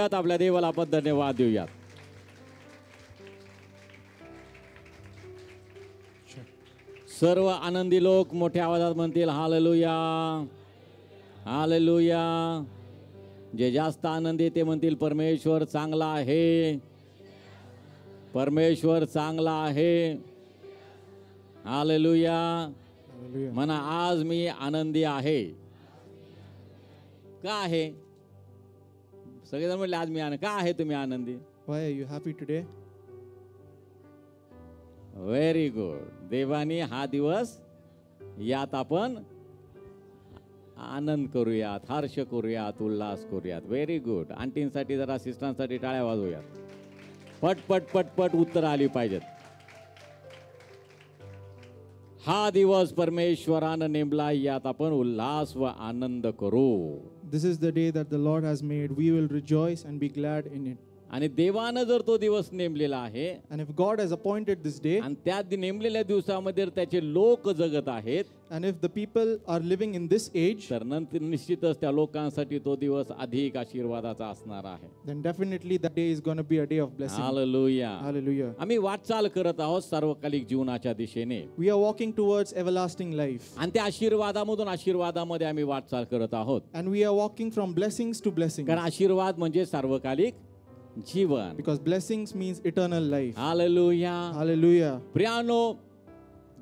आपल्या देवाला आपण धन्यवाद देऊयात. सर्व आनंदी लोक मोठ्या आवाजात म्हणतील हालेलुया हालेलुया. जे जास्त आनंदी ते म्हणतील परमेश्वर चांगला आहे, परमेश्वर चांगला आहे. हालेलुया. म्हणा आज मी आनंदी आहे. का आहे? सगळेजण म्हणले आज मी आनंदी. का आहे तुम्ही आनंदी? Why are you happy today? Very good. देवानी हा दिवस यात आपण आनंद करूयात, हर्ष करूयात, उल्हास करूयात. Very good. आंटींसाठी जरा सिस्टरांसाठी टाळ्या वाजवूयात. पट पट पट पट उत्तर आली पाहिजेत. हा दिवस परमेश्वरानं नेमला, यात आपण उल्हास व आनंद करू. This is the day that the Lord has made. We will rejoice and be glad in it. आणि देवानं जर तो दिवस नेमलेला आहे And if God has appointed this day, आणि त्या नेमलेल्या दिवसामध्ये त्याचे लोक जगत आहेत, and if the people are living in this age, तर नंतर निश्चितच त्या लोकांसाठी तो दिवस अधिक आशीर्वादाचा असणार आहे. then definitely that day is going to be a day of blessing. Hallelujah. Hallelujah. आम्ही वाटचाल करत आहोत सार्वकालिक जीवनाच्या दिशेने, We are walking towards everlasting life. आणि त्या आशीर्वादामधून आशीर्वादामध्ये आम्ही वाटचाल करत आहोत. And we are walking from blessings to blessings. कारण आशीर्वाद म्हणजे सार्वकालिक जीवन. Because blessings means eternal life. Hallelujah. Hallelujah. प्रियानो,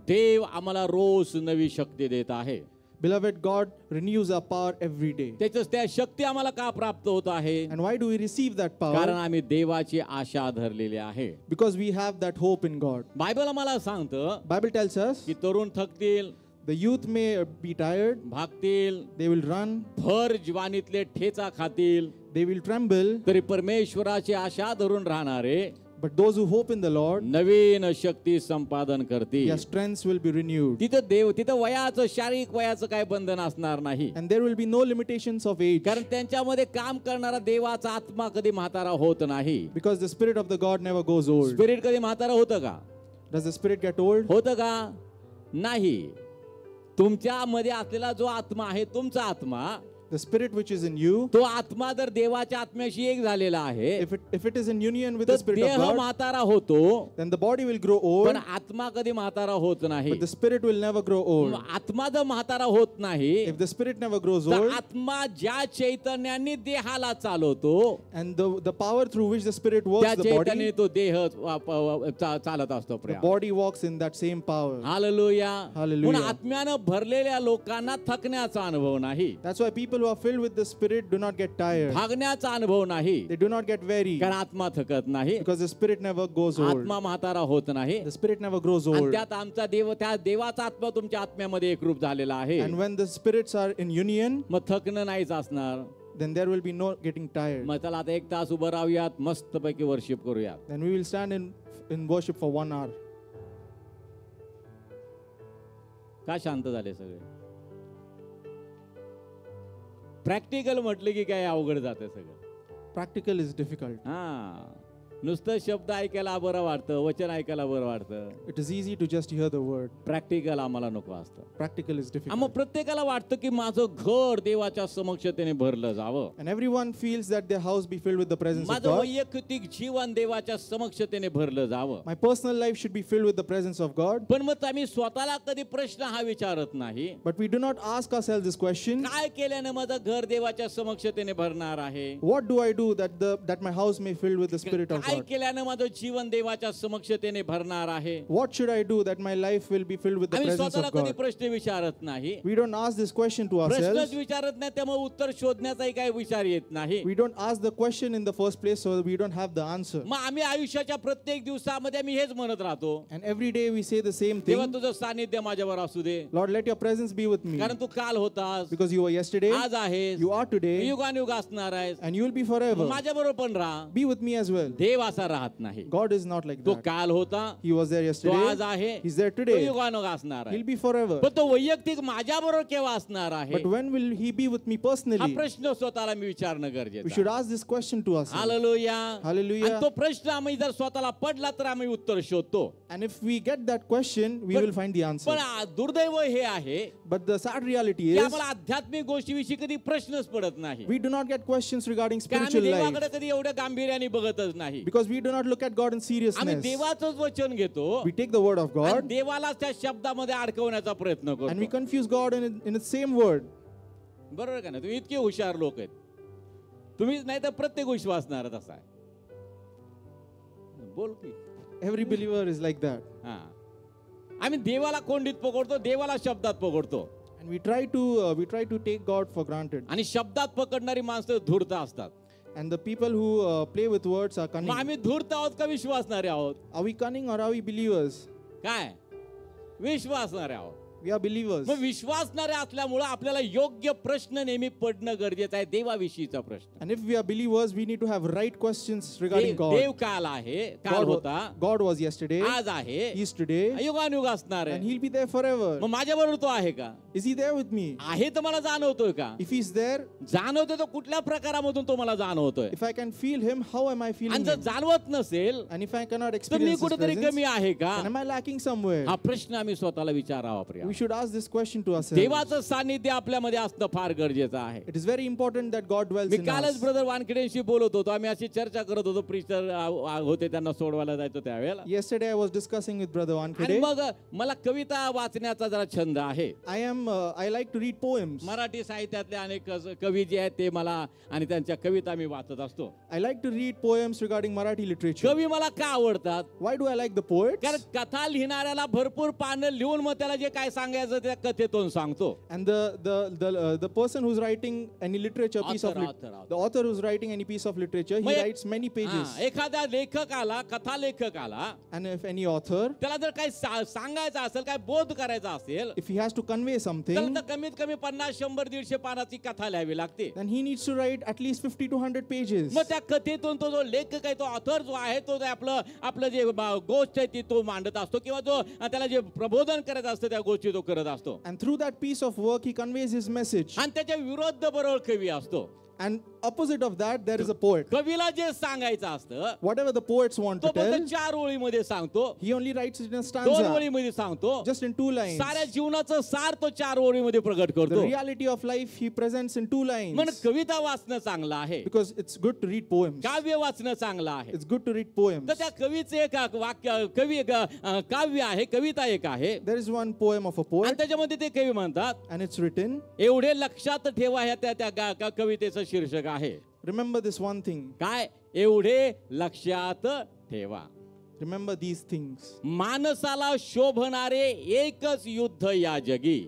देव आम्हाला रोज नवी शक्ती देत आहे. Beloved, God renews our power every day. त्याच त्या शक्ती आम्हाला का प्राप्त होत आहे? And why do we receive that कारण power? आम्ही देवाची आशा धरलेली आहे. Because we have that hope in God. Bible आम्हाला सांगतं Bible tells us की तरुण थकतील, the youth may be tired, भागतील, they will run, भर ज्वानीतले ठेचा खातील, they will tremble, तरी परमेश्वराची आशा धरून राहणारे but those who hope in the Lord, नवीन शक्ती संपादन करतील. their strengths will be renewed. तिथं वयाचं, शारीरिक वयाचं काय बंधन असणार नाही. And there will be no limitations of age. कारण त्यांच्यामध्ये काम करणारा देवाचा आत्मा कधी म्हातारा होत नाही. Because the spirit of the God never goes old. Spirit कधी म्हातारा होतं का? Does the spirit get old? होतं का? नाही. तुमच्यामध्ये असलेला जो आत्मा आहे, तुमचा आत्मा, The spirit which is in you, तो आत्मा जर देवाच्या आत्म्याशी एक झालेला आहे, if it is in union with तर the spirit of देह God, म्हातारा होतो, then the body will grow old, पण आत्मा कधी म्हातारा होत नाही. but the spirit will never grow old. आत्मा जर म्हातारा होत नाही, If the spirit never grows तर old, आत्मा ज्या चैतन्याने देहाला चालवतो, and the power through which the spirit works त्या the body, चैतन्याने तो देह चालत असतो. the body walks in that same power. Hallelujah. Hallelujah. म्हणून आत्म्यानं भरलेल्या लोकांना थकण्याचा अनुभव नाही, That's why people who are filled with the spirit do not get tired. भागण्याचा अनुभव नाही, They do not get weary, कारण आत्मा थकत नाही, because the spirit never goes old. आत्मा म्हातारा होत नाही. The spirit never grows आणि old. त्यात आमचा देव, त्या देवाचा आत्मा तुमच्या आत्म्यामध्ये एकरूप झालेला आहे. And when the spirits are in union, मग थकणं नाहीच असणार. then there will be no getting tired. मग चला आता 1 तास उभं राहूयात, मस्तपैकी वर्शिप करूयात. Then we will stand in worship for 1 hour. का शांत झाले सगळे? प्रॅक्टिकल म्हटलं की काय अवघड जाते सगळं. Practical is difficult. हा, नुसतं शब्द ऐकायला बरं वाटतं, वचन ऐकायला बरं वाटतं. It is easy to just hear the word. Practical आम्हाला नको असतं. Practical is मग difficult. प्रत्येकाला वाटतं की माझं घर देवाच्या समक्षतेने भरलं जावं, And everyone feels that their house be filled with the presence of माझं God. वैयक्तिक जीवन देवाच्या समक्षतेने भरलं जावं. My personal life should be filled with the presence of God. पण मग आम्ही स्वतःला कधी प्रश्न हा विचारत नाही, But we do not ask ourselves this question. काय केल्यानं माझं घर देवाच्या समक्षतेने भरणार आहे? What do I do that my house may be filled with the spirit of काय God? केल्यानं माझं जीवन देवाच्या समक्षतेने भरणार आहे? What should I do that my life will be filled with the आम्ही presence स्वतःला of कधी God? प्रश्न विचारत नाही, We don't ask this question to प्रश्नच ourselves. विचारत नाही, त्यामुळे उत्तर शोधण्याचाही काही विचार येत नाही. We don't ask the question in the first place, so we don't have the answer. मग आम्ही आयुष्याच्या प्रत्येक दिवसामध्ये आम्ही हेच म्हणत राहतो, And every day we say the same देवा thing. तुझं सानिध्य माझ्यावर असू दे, Lord, let your presence be with me. कारण तू काल होतास, Because you were yesterday, आज आहेस, you are today, युगानुयुग असणार आहेस. and you will be forever. माझ्या बरोबर पण राहा. Be with me as well. देव देव असा राहत नाही. God is not like तो that. काल होता, He was there तो yesterday. आज आहे, He's there तो today. युगानुग असणार आहे. He'll be forever. पण तो वैयक्तिक माझ्या बरोबर केव्हा असणार आहे, But when will He be with me हा personally? प्रश्न स्वतःला मी विचारणं We गरजेचं should आहे. ask this question to ourselves. Hallelujah. Hallelujah. आणि तो प्रश्न आम्ही जर स्वतःला पडला तर आम्ही उत्तर शोधतो. And if we get that question, we will find the answer. पण दुर्दैव हे आहे But the sad reality की is, आम्हाला आध्यात्मिक गोष्टीविषयी कधी प्रश्नच पडत नाही. we do not get questions regarding कारण आम्ही spiritual life देवाकडे कधी एवढ्या गांभीर्याने बघतच नाही. because we do not look at God in आम्ही seriousness. देवाचंच वचन घेतो We take the word of आणि God देवाला त्या शब्दामध्ये अडकवण्याचा प्रयत्न and we करतो. confuse God in the same word. बरोबर का नाही? तुम्ही इतके हुशार लोक आहेत, तुम्हीच नाही तर प्रत्येक विश्वासणारच असा आहे. बोल की. Every believer is like that. हा, आम्ही देवाला कोंडीत पकडतो, देवाला शब्दात पकडतो And we try to take God for granted. आणि शब्दात पकडणारी माणसं धूर्त असतात. And the people who play with words are मग cunning. आम्ही धूर्त आहोत का विश्वासणारे आहोत? Are we cunning or are we believers? काय विश्वासणारे आहोत. We are believers. मग विश्वासणारे असल्यामुळं आपल्याला योग्य प्रश्न नेहमी पडणं गरजेचं आहे, देवाविषयीचा प्रश्न. And if we are believers, we need to have right questions regarding God. देव काल आहे, काल होता, God was yesterday, आज आहे, He is today, युगानुग असणार and आहे. He'll be there forever. मग माझ्या बरोबर तो आहे का? Is He there with me? आहे तर मला जाणवतोय का? If He's there, जाणवतोय तो कुठल्या प्रकारामधून तो मला जाणवतोय? if I can feel Him, how am I आणि feeling जर Him? जाणवत नसेल And if I cannot तर मी experience His कुठेतरी presence, कमी आहे का? then am I lacking somewhere? हा प्रश्न आम्ही स्वतःला विचारावा. Priya, We should ask this question to ourselves. देवाचं सानिध्य आपल्यामध्ये असणं फार गरजेचं आहे. It is very important that God dwells me in कालच us. ब्रदर वानखेडेंशी बोलत होतो, आम्ही अशी चर्चा करत होतो, प्रिस्टर होते त्यांना सोडवायला जायचो त्यावेळेला. Yesterday I was discussing with Brother आणि Wankhede. मग मला कविता वाचण्याचा जरा छंद आहे. I like to read poems. Marathi साहित्यातले अनेक कवी जे आहेत ते मला आणि त्यांच्या कविता मी वाचत असतो. I like to read poems regarding Marathi literature. कवी मला का आवडतात? Why do I like the poets? कारण कथा लिहिणाऱ्याला भरपूर पानं लिहून मग त्याला जे काय सांगायचं त्या कथेतून सांगतो. And the person who's writing any literature piece of Author. the author who's writing any piece of literature, he मग writes many pages. हा, एखाद्या लेखकाला, कथा लेखकाला And if any author, त्याला जर काही सांगायचं असेल, काय बोध करायचा असेल, if he has to convey त्याला something, तर कमीत कमी 50, 100, 150 पानाची कथा लिहावी लागते. then he needs to write at least 50 to 100 pages. मग त्या कथेतून तो जो लेखक आहे, तो ऑथर जो आहे, तो आपलं जे गोष्ट आहे ती तो मांडत असतो किंवा जो त्याला जे प्रबोधन करायचं असतं त्या गोष्टी तो करत असतो. And through that piece of work, he conveys his message. आणि त्याच्या विरुद्ध बरोबर कवी असतो. And opposite of that, there is a poet. कवीला जे सांगायचं असतं Whatever the poets want तो to tell, फक्त 4 ओळीमध्ये सांगतो, he only writes it in a 2 stanza, ओळीमध्ये सांगतो. just in 2 lines. साऱ्या जीवनाचं सार तो 4 ओळीमध्ये प्रगट The करतो. reality of life he presents in 2 म्हणून lines. कविता वाचणं चांगलं आहे, Because it's good to read poems. काव्य वाचणं चांगलं आहे. It's good to read poems. तर त्या कवीचे एक वाक्य कवी काव्य आहे, कविता एक आहे There is one poem of a आणि poet, त्याच्यामध्ये ते कवी म्हणतात, and it's written, एवढे लक्षात ठेवा ह्या त्या कवितेचं शीर्षक आहे. remember this one thing. काय? एवढे लक्षात ठेवा. Remember these things. माणसाला शोभणारे एकच युद्ध या जगी,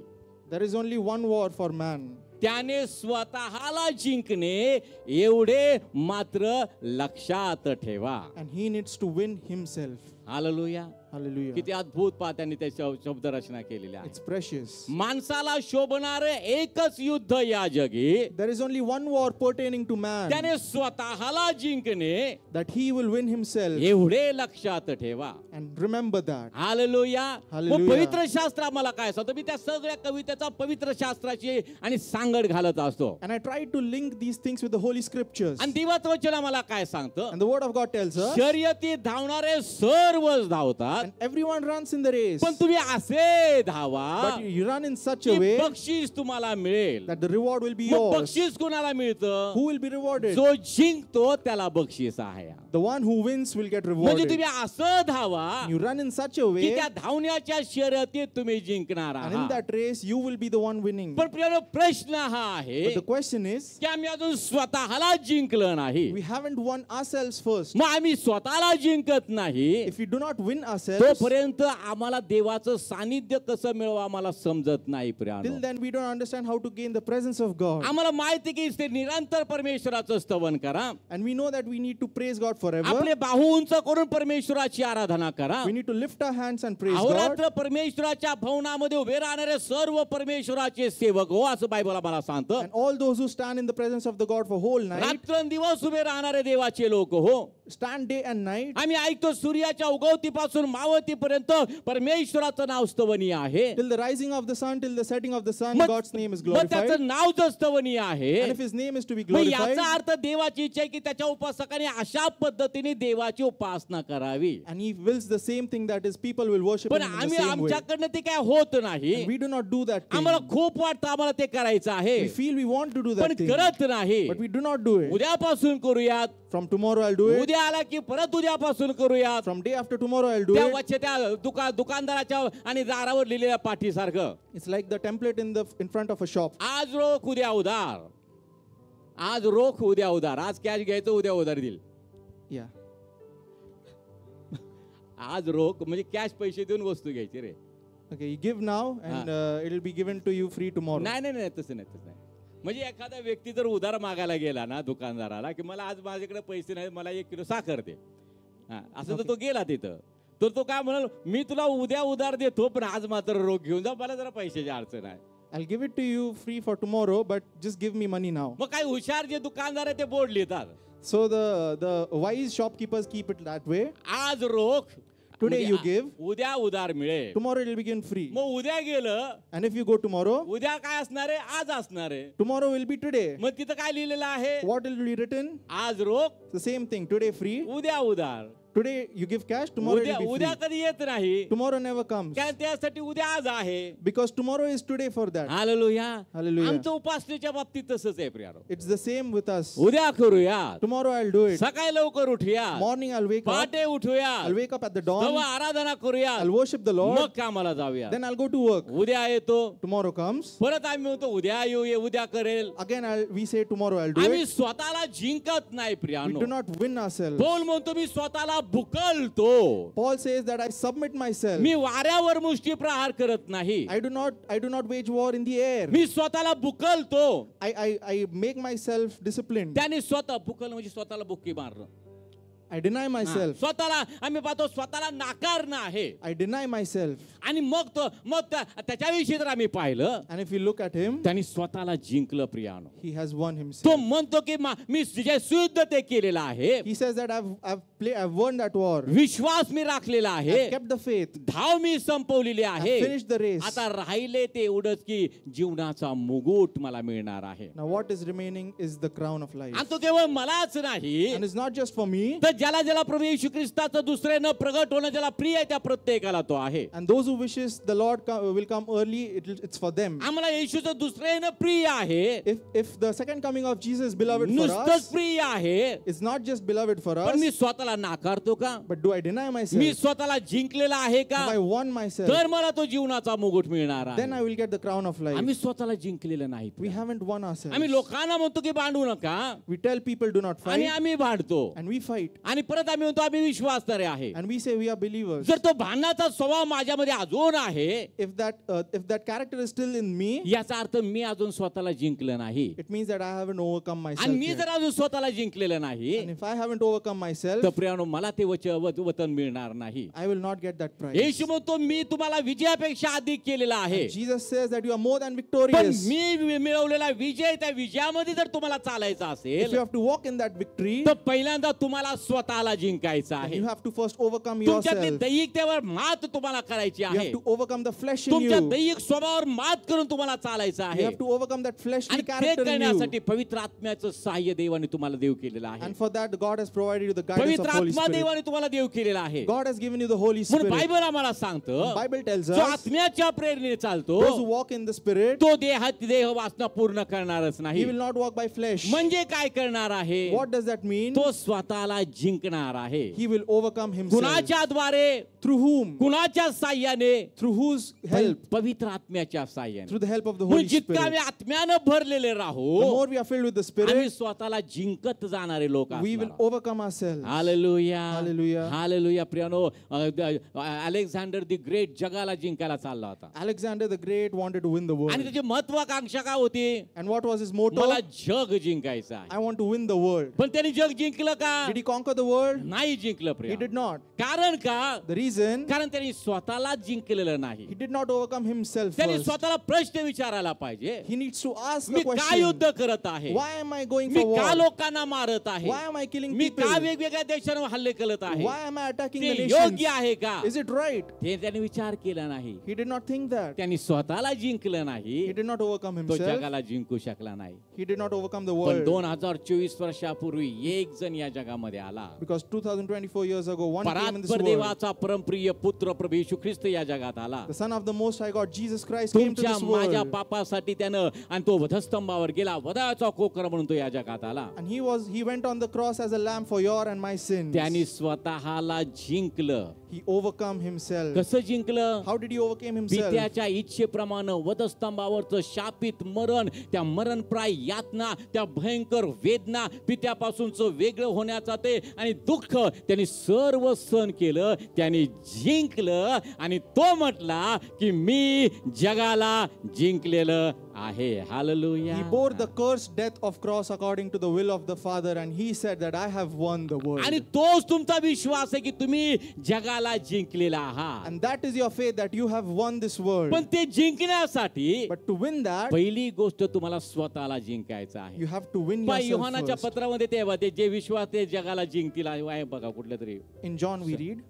There is only one war for man, त्याने स्वतःला जिंकणे एवढे मात्र लक्षात ठेवा. and he needs to win himself. Hallelujah. Hallelujah. किती अद्भुत पहा त्यांनी त्याच्या शब्द रचना केलेली आहे. It's precious. माणसाला शोभणारे एकच युद्ध या जगी, There is only one war pertaining to man, त्याने स्वतःला जिंकणे that he will win himself, एवढे लक्षात ठेवा. and remember that. Hallelujah. Hallelujah. मग पवित्र शास्त्र आम्हाला काय सांगतो? मी त्या सगळ्या कवितेचा पवित्र शास्त्राची आणि सांगड घालत असतो. And I try to link these things with the holy scriptures. आणि देवाचं वचन आम्हाला काय सांगतं? And the word of God tells us, शर्यतीत धावणारे सर्वच धावतात, and everyone runs in the race, पण तुम्ही असे धावा but you run in such a की way बक्षीस तुम्हाला मिळेल. that the reward will be मग yours. बक्षीस कुणाला मिळतं? Who will be rewarded? जो जिंकतो त्याला बक्षीस आहे. The one who wins will get म्हणजे rewarded. तुम्ही असं धावा You run in such a की way, त्या धावण्याच्या शर्यतीत तुम्ही जिंकणार and in आहात. that race you will be the one winning. पण प्रिय प्रश्न हा आहे But the question is, की आम्ही अजून स्वतःला जिंकलं नाही. we haven't won ourselves first. मग आम्ही स्वतःला जिंकत नाही If we do not win ourselves, तोपर्यंत आम्हाला देवाचं सानिध्य कसं मिळवा आम्हाला समजत नाही. प्रियानो, till then we don't understand how to gain the presence of God. आम्हाला माहिती की ते निरंतर परमेश्वराचं स्तवन करा, And we know that we need to praise God forever. आपले बाहू उंच करून परमेश्वराची आराधना करा. We need to lift our hands and praise God. अहोरात्र परमेश्वराच्या भवनामध्ये उभे राहणारे सर्व परमेश्वराचे सेवक हो, असं बायबल आम्हाला सांगतं. And all those who stand in the presence of the God for whole night, रात्रंदिवस उभे राहणारे देवाचे लोक हो. stand day and night. आम्ही ऐकतो सूर्याच्या उगवतीपासून मावळतीपर्यंत परमेश्वराचं नाव स्तवनीय आहे. Till the rising of the sun, till the setting of the sun, मग God's name is मग glorified. त्याचं नाव जर स्तवनीय आहे, And if His name is to be मग glorified, याचा अर्थ देवाची इच्छा आहे की त्याच्या उपासकाने अशा पद्धतीने देवाची उपासना करावी. and He wills the same thing, that is, people will worship पण Him in the आम्ही same way. आमच्याकडनं ते काय होत नाही. And we do not do that thing. आम्हाला खूप वाटतं आम्हाला ते करायचं आहे, We feel we want to do पण that thing, करत नाही. but we do not do it. उद्यापासून करूयात, From tomorrow I'll do it. उद्या आला की परत उद्यापासून करूयात. From day after tomorrow I'll do त्या it. वच्चे त्या दुकानदाराच्या आणि दारावर लिहिलेल्या पाठीसारखं, It's like the template in front of a shop. आज रोख उद्या उधार, आज रोख उद्या उधार, आज कॅश घ्यायचं उद्या उधार देईल. Yeah. आज रोख म्हणजे कॅश पैसे देऊन वस्तू घ्यायची रे. Okay, you give now and it'll be given to you free tomorrow. नाही नाही नाही तसं नाही, तसं नाही. म्हणजे एखादा व्यक्ती जर उधार मागायला गेला ना दुकानदाराला की मला आज माझ्याकडे पैसे नाही, मला 1 किलो साखर दे, असं तर तो गेला तिथं, तर तो काय म्हणाल, मी तुला उद्या उधार देतो पण आज मात्र रोख घेऊन जा, मला जरा पैशाची अडचण आहे. I'll give it to you free for tomorrow, but just give me money now. मग काही हुशार जे दुकानदार आहे ते बोर्ड लिहितात, So the wise shopkeepers keep it that way. आज रोख, Today म्हणजे you give, उद्या उधार मिळेल. tomorrow it will be given free. मग उद्या गेलं, And if you go tomorrow, उद्या काय असणार आहे, आज असणार आहे. tomorrow will be today. मग तिथं काय लिहिलेलं आहे, What will be written? आज रोख, The same thing. Today free. उद्या उधार. Today you give cash, tomorrow it उद्या will be उद्या free. कधी येत नाही, Tomorrow never comes. कारण त्यासाठी उद्या आज आहे. Because tomorrow is today for that. Hallelujah. Hallelujah. आमचं उपासनेच्या बाबतीत तसंच आहे प्रियानो. It's the same with us. उद्या करूया, Tomorrow I'll do it. सकाळी लवकर उठूया, Morning I'll wake up. पहाटे उठूया, I'll wake up at the तेव्हा dawn. आराधना करूया, I'll worship the Lord. मग कामाला जाऊया. Then I'll go to work. उद्या येतो, Tomorrow comes. परत आम्ही म्हणतो उद्या येऊ, उद्या करेल. Again we say tomorrow I'll do आम्ही it. स्वतःला जिंकत नाही We प्रियानो. do not win ourselves. Paul म्हणतो मी स्वतःला बुकलतो, Paul says that I submit myself. मी वाऱ्यावर मुष्टी प्रहार करत नाही, I do not wage war in the air. मी स्वतःला बुकलतो. I make myself disciplined. त्याने स्वतः बुकल म्हणजे स्वतःला बुक्की मारणं. I deny myself. स्वतःला आम्ही पाहतो स्वतःला नाकारणं आहे. I deny myself. आणि मग त्याच्याविषयी जर आम्ही पाहिलं, And if you look at him, त्यांनी स्वतःला जिंकलं प्रियानो. he has won तो himself. म्हणतो की मी जे युद्ध ते केलेलं आहे, He says that I've won that war. विश्वास मी राखलेला आहे, I've kept the faith. धाव मी संपवलेली आहे. I've finished the race. आता राहिले ते एवढंच की जीवनाचा मुकुट मला मिळणार आहे. Now what is remaining is the crown of life. आणि तो केवळ मलाच नाही, And it's not just for me. तर ज्याला ज्याला प्रभू येशू ख्रिस्ताचं दुसऱ्यानं प्रगट होणं ज्याला प्रिय आहे त्या प्रत्येकाला तो आहे. And those who wishes the Lord will come early, it's for them. आम्हाला येशूचं दुसऱ्यानं प्रिय आहे, If the second coming of Jesus is beloved for नुसतंच us, प्रिय आहे, it's not just beloved for पण us, मी स्वतःला नाकारतो का, but do I deny me myself? स्वतःला जिंकलेला आहे का, Have I won myself? तर मला तो जीवनाचा मुकुट मिळणार Then आहे. I will get the crown of life. आम्ही स्वतःला जिंकलेलं नाही. We haven't won ourselves. आम्ही लोकांना म्हणतो की भांडू नका, We tell people do not आणि fight, आम्ही भांडतो, and we fight. आणि परत आम्ही म्हणतो आम्ही विश्वासणारे आहे. And we say we are believers. जर तो भांडणाचा स्वभाव माझ्यामध्ये अजून आहे, If that character is still in me, याचा अर्थ मी अजून स्वतःला जिंकलं नाही. it means that I haven't overcome आणि myself मी yet. जर अजून स्वतःला जिंकलेलं नाही, And if I haven't overcome myself, तर प्रियानो मला ते वचन मिळणार नाही. I will not get that prize. येशू म्हणतो मी तुम्हाला विजयापेक्षा अधिक केलेला आहे. Jesus says that you are more than पण victorious. मी मिळवलेला विजय, त्या विजयामध्ये जर तुम्हाला चालायचं If असेल, you have to walk in that victory, तर पहिल्यांदा तुम्हाला स्वतःला जिंकायचं then आहे. you have to first overcome तुमच्यातली yourself. दैहिकतेवर मात तुम्हाला करायची You आहे. have to overcome the flesh in तुमच्या you. दैहिक स्वभावावर मात करून तुम्हाला चालायचं You आहे. have to overcome that fleshly आणि ते character in you. करण्यासाठी पवित्र आत्म्याचं सहाय्य देवाने तुम्हाला देव केलेलं आहे. And for that, God has provided you the guidance पवित्र of Holy आत्मा Spirit. देवाने तुम्हाला देव केलेला आहे. God has given you the Holy म्हणून Spirit. बायबल आम्हाला सांगतं, Bible tells जो us, आत्म्याच्या प्रेरणेने चालतो those who walk in the Spirit, तो देह वासना पूर्ण करणारच नाही. he will not walk by flesh. म्हणजे काय करणार आहे, What does that mean? तो स्वतःला जिंकणार आहे. He will overcome himself. कुणाच्या द्वारे, Through whom? कुणाच्या साह्याने, Through whose help? पवित्र आत्म्याच्या साह्याने. Through the help of the म्हणून Holy जितका Spirit. आम्ही आत्म्यानं भरलेले राहू, The more we are filled with the आम्ही Spirit, स्वतःला जिंकत जाणारे लोक we will असणार. overcome ourselves. Hallelujah, Hallelujah. Hallelujah. प्रियानो, Alexander the great जगाला जिंकायला चालला होता, Alexander the Great wanted to win the आणि world. त्याची महत्वाकांक्षा काय होती, And what was his motto? मला जग जिंकायचं आहे. I want to win the world. पण त्यांनी जग जिंकलं का, Did he conquer the world? नाही जिंकलं He प्रिय. did not. कारण का? The reason, कारण त्यांनी स्वतःला जिंकलेलं नाही. he did not overcome himself त्यांनी first. स्वतःला प्रश्न विचारायला पाहिजे. He needs to ask me the का question, युद्ध करत आहे? why am I going me for का war? लोकांना मारत आहे? Why am I killing me people? का वेगवेगळ्या देशांवर हल्ले करत आहे? Why am I attacking ते the nations? योग्य आहे का? Is it right? ते त्यांनी विचार केला नाही. He did not think that. त्यांनी स्वतःला जिंकलं नाही. He did not overcome तो himself. जगाला जिंकू शकला नाही. He did not overcome the पण world. 2024 वर्षापूर्वी एक जण या जगामध्ये आला. Because 2024 years ago, one came in this परात्पर world. देवाचा परमप्रिय पुत्र प्रभू येशू ख्रिस्त या जगात आला. The Son of the Most High God, Jesus Christ, came to तुमच्या this माझ्या world. पापासाठी त्यानं आणि तो वधस्तंभावर गेला. वधाचा कोकर म्हणून तो या जगात आला. And he went on the cross as a lamb for your and my sins. त्यांनी स्वतःला जिंकलं. He overcome himself. कसं जिंकलं? How did he overcome himself? पित्याच्या इच्छेप्रमाणे वधस्तंभावरचं शापित मरण, त्या मरणप्राय यातना, त्या भयंकर वेदना, पित्यापासूनचं वेगळं होण्याचा ते आणि दुःख त्यांनी सर्व सहन केलं. त्यांनी जिंकलं आणि तो म्हटला की मी जगाला जिंकलेलं आहे. Hallelujah. He bore the cursed death of cross according to the will of the Father, and he said that I have won the world. आणि तोच तुमचा विश्वास आहे की तुम्ही जगाला जिंकलेला आहात. And that is your faith that you have won this world. पण ते जिंकण्यासाठी But to win that, पहिली गोष्ट तुम्हाला स्वतःला जिंकायचं आहे. you have to win पहा, yourself योहानाच्या first. पत्रामध्ये ते जे विश्वास ते जगाला जिंकतील आहे बघा कुठल्या तरी In John we read,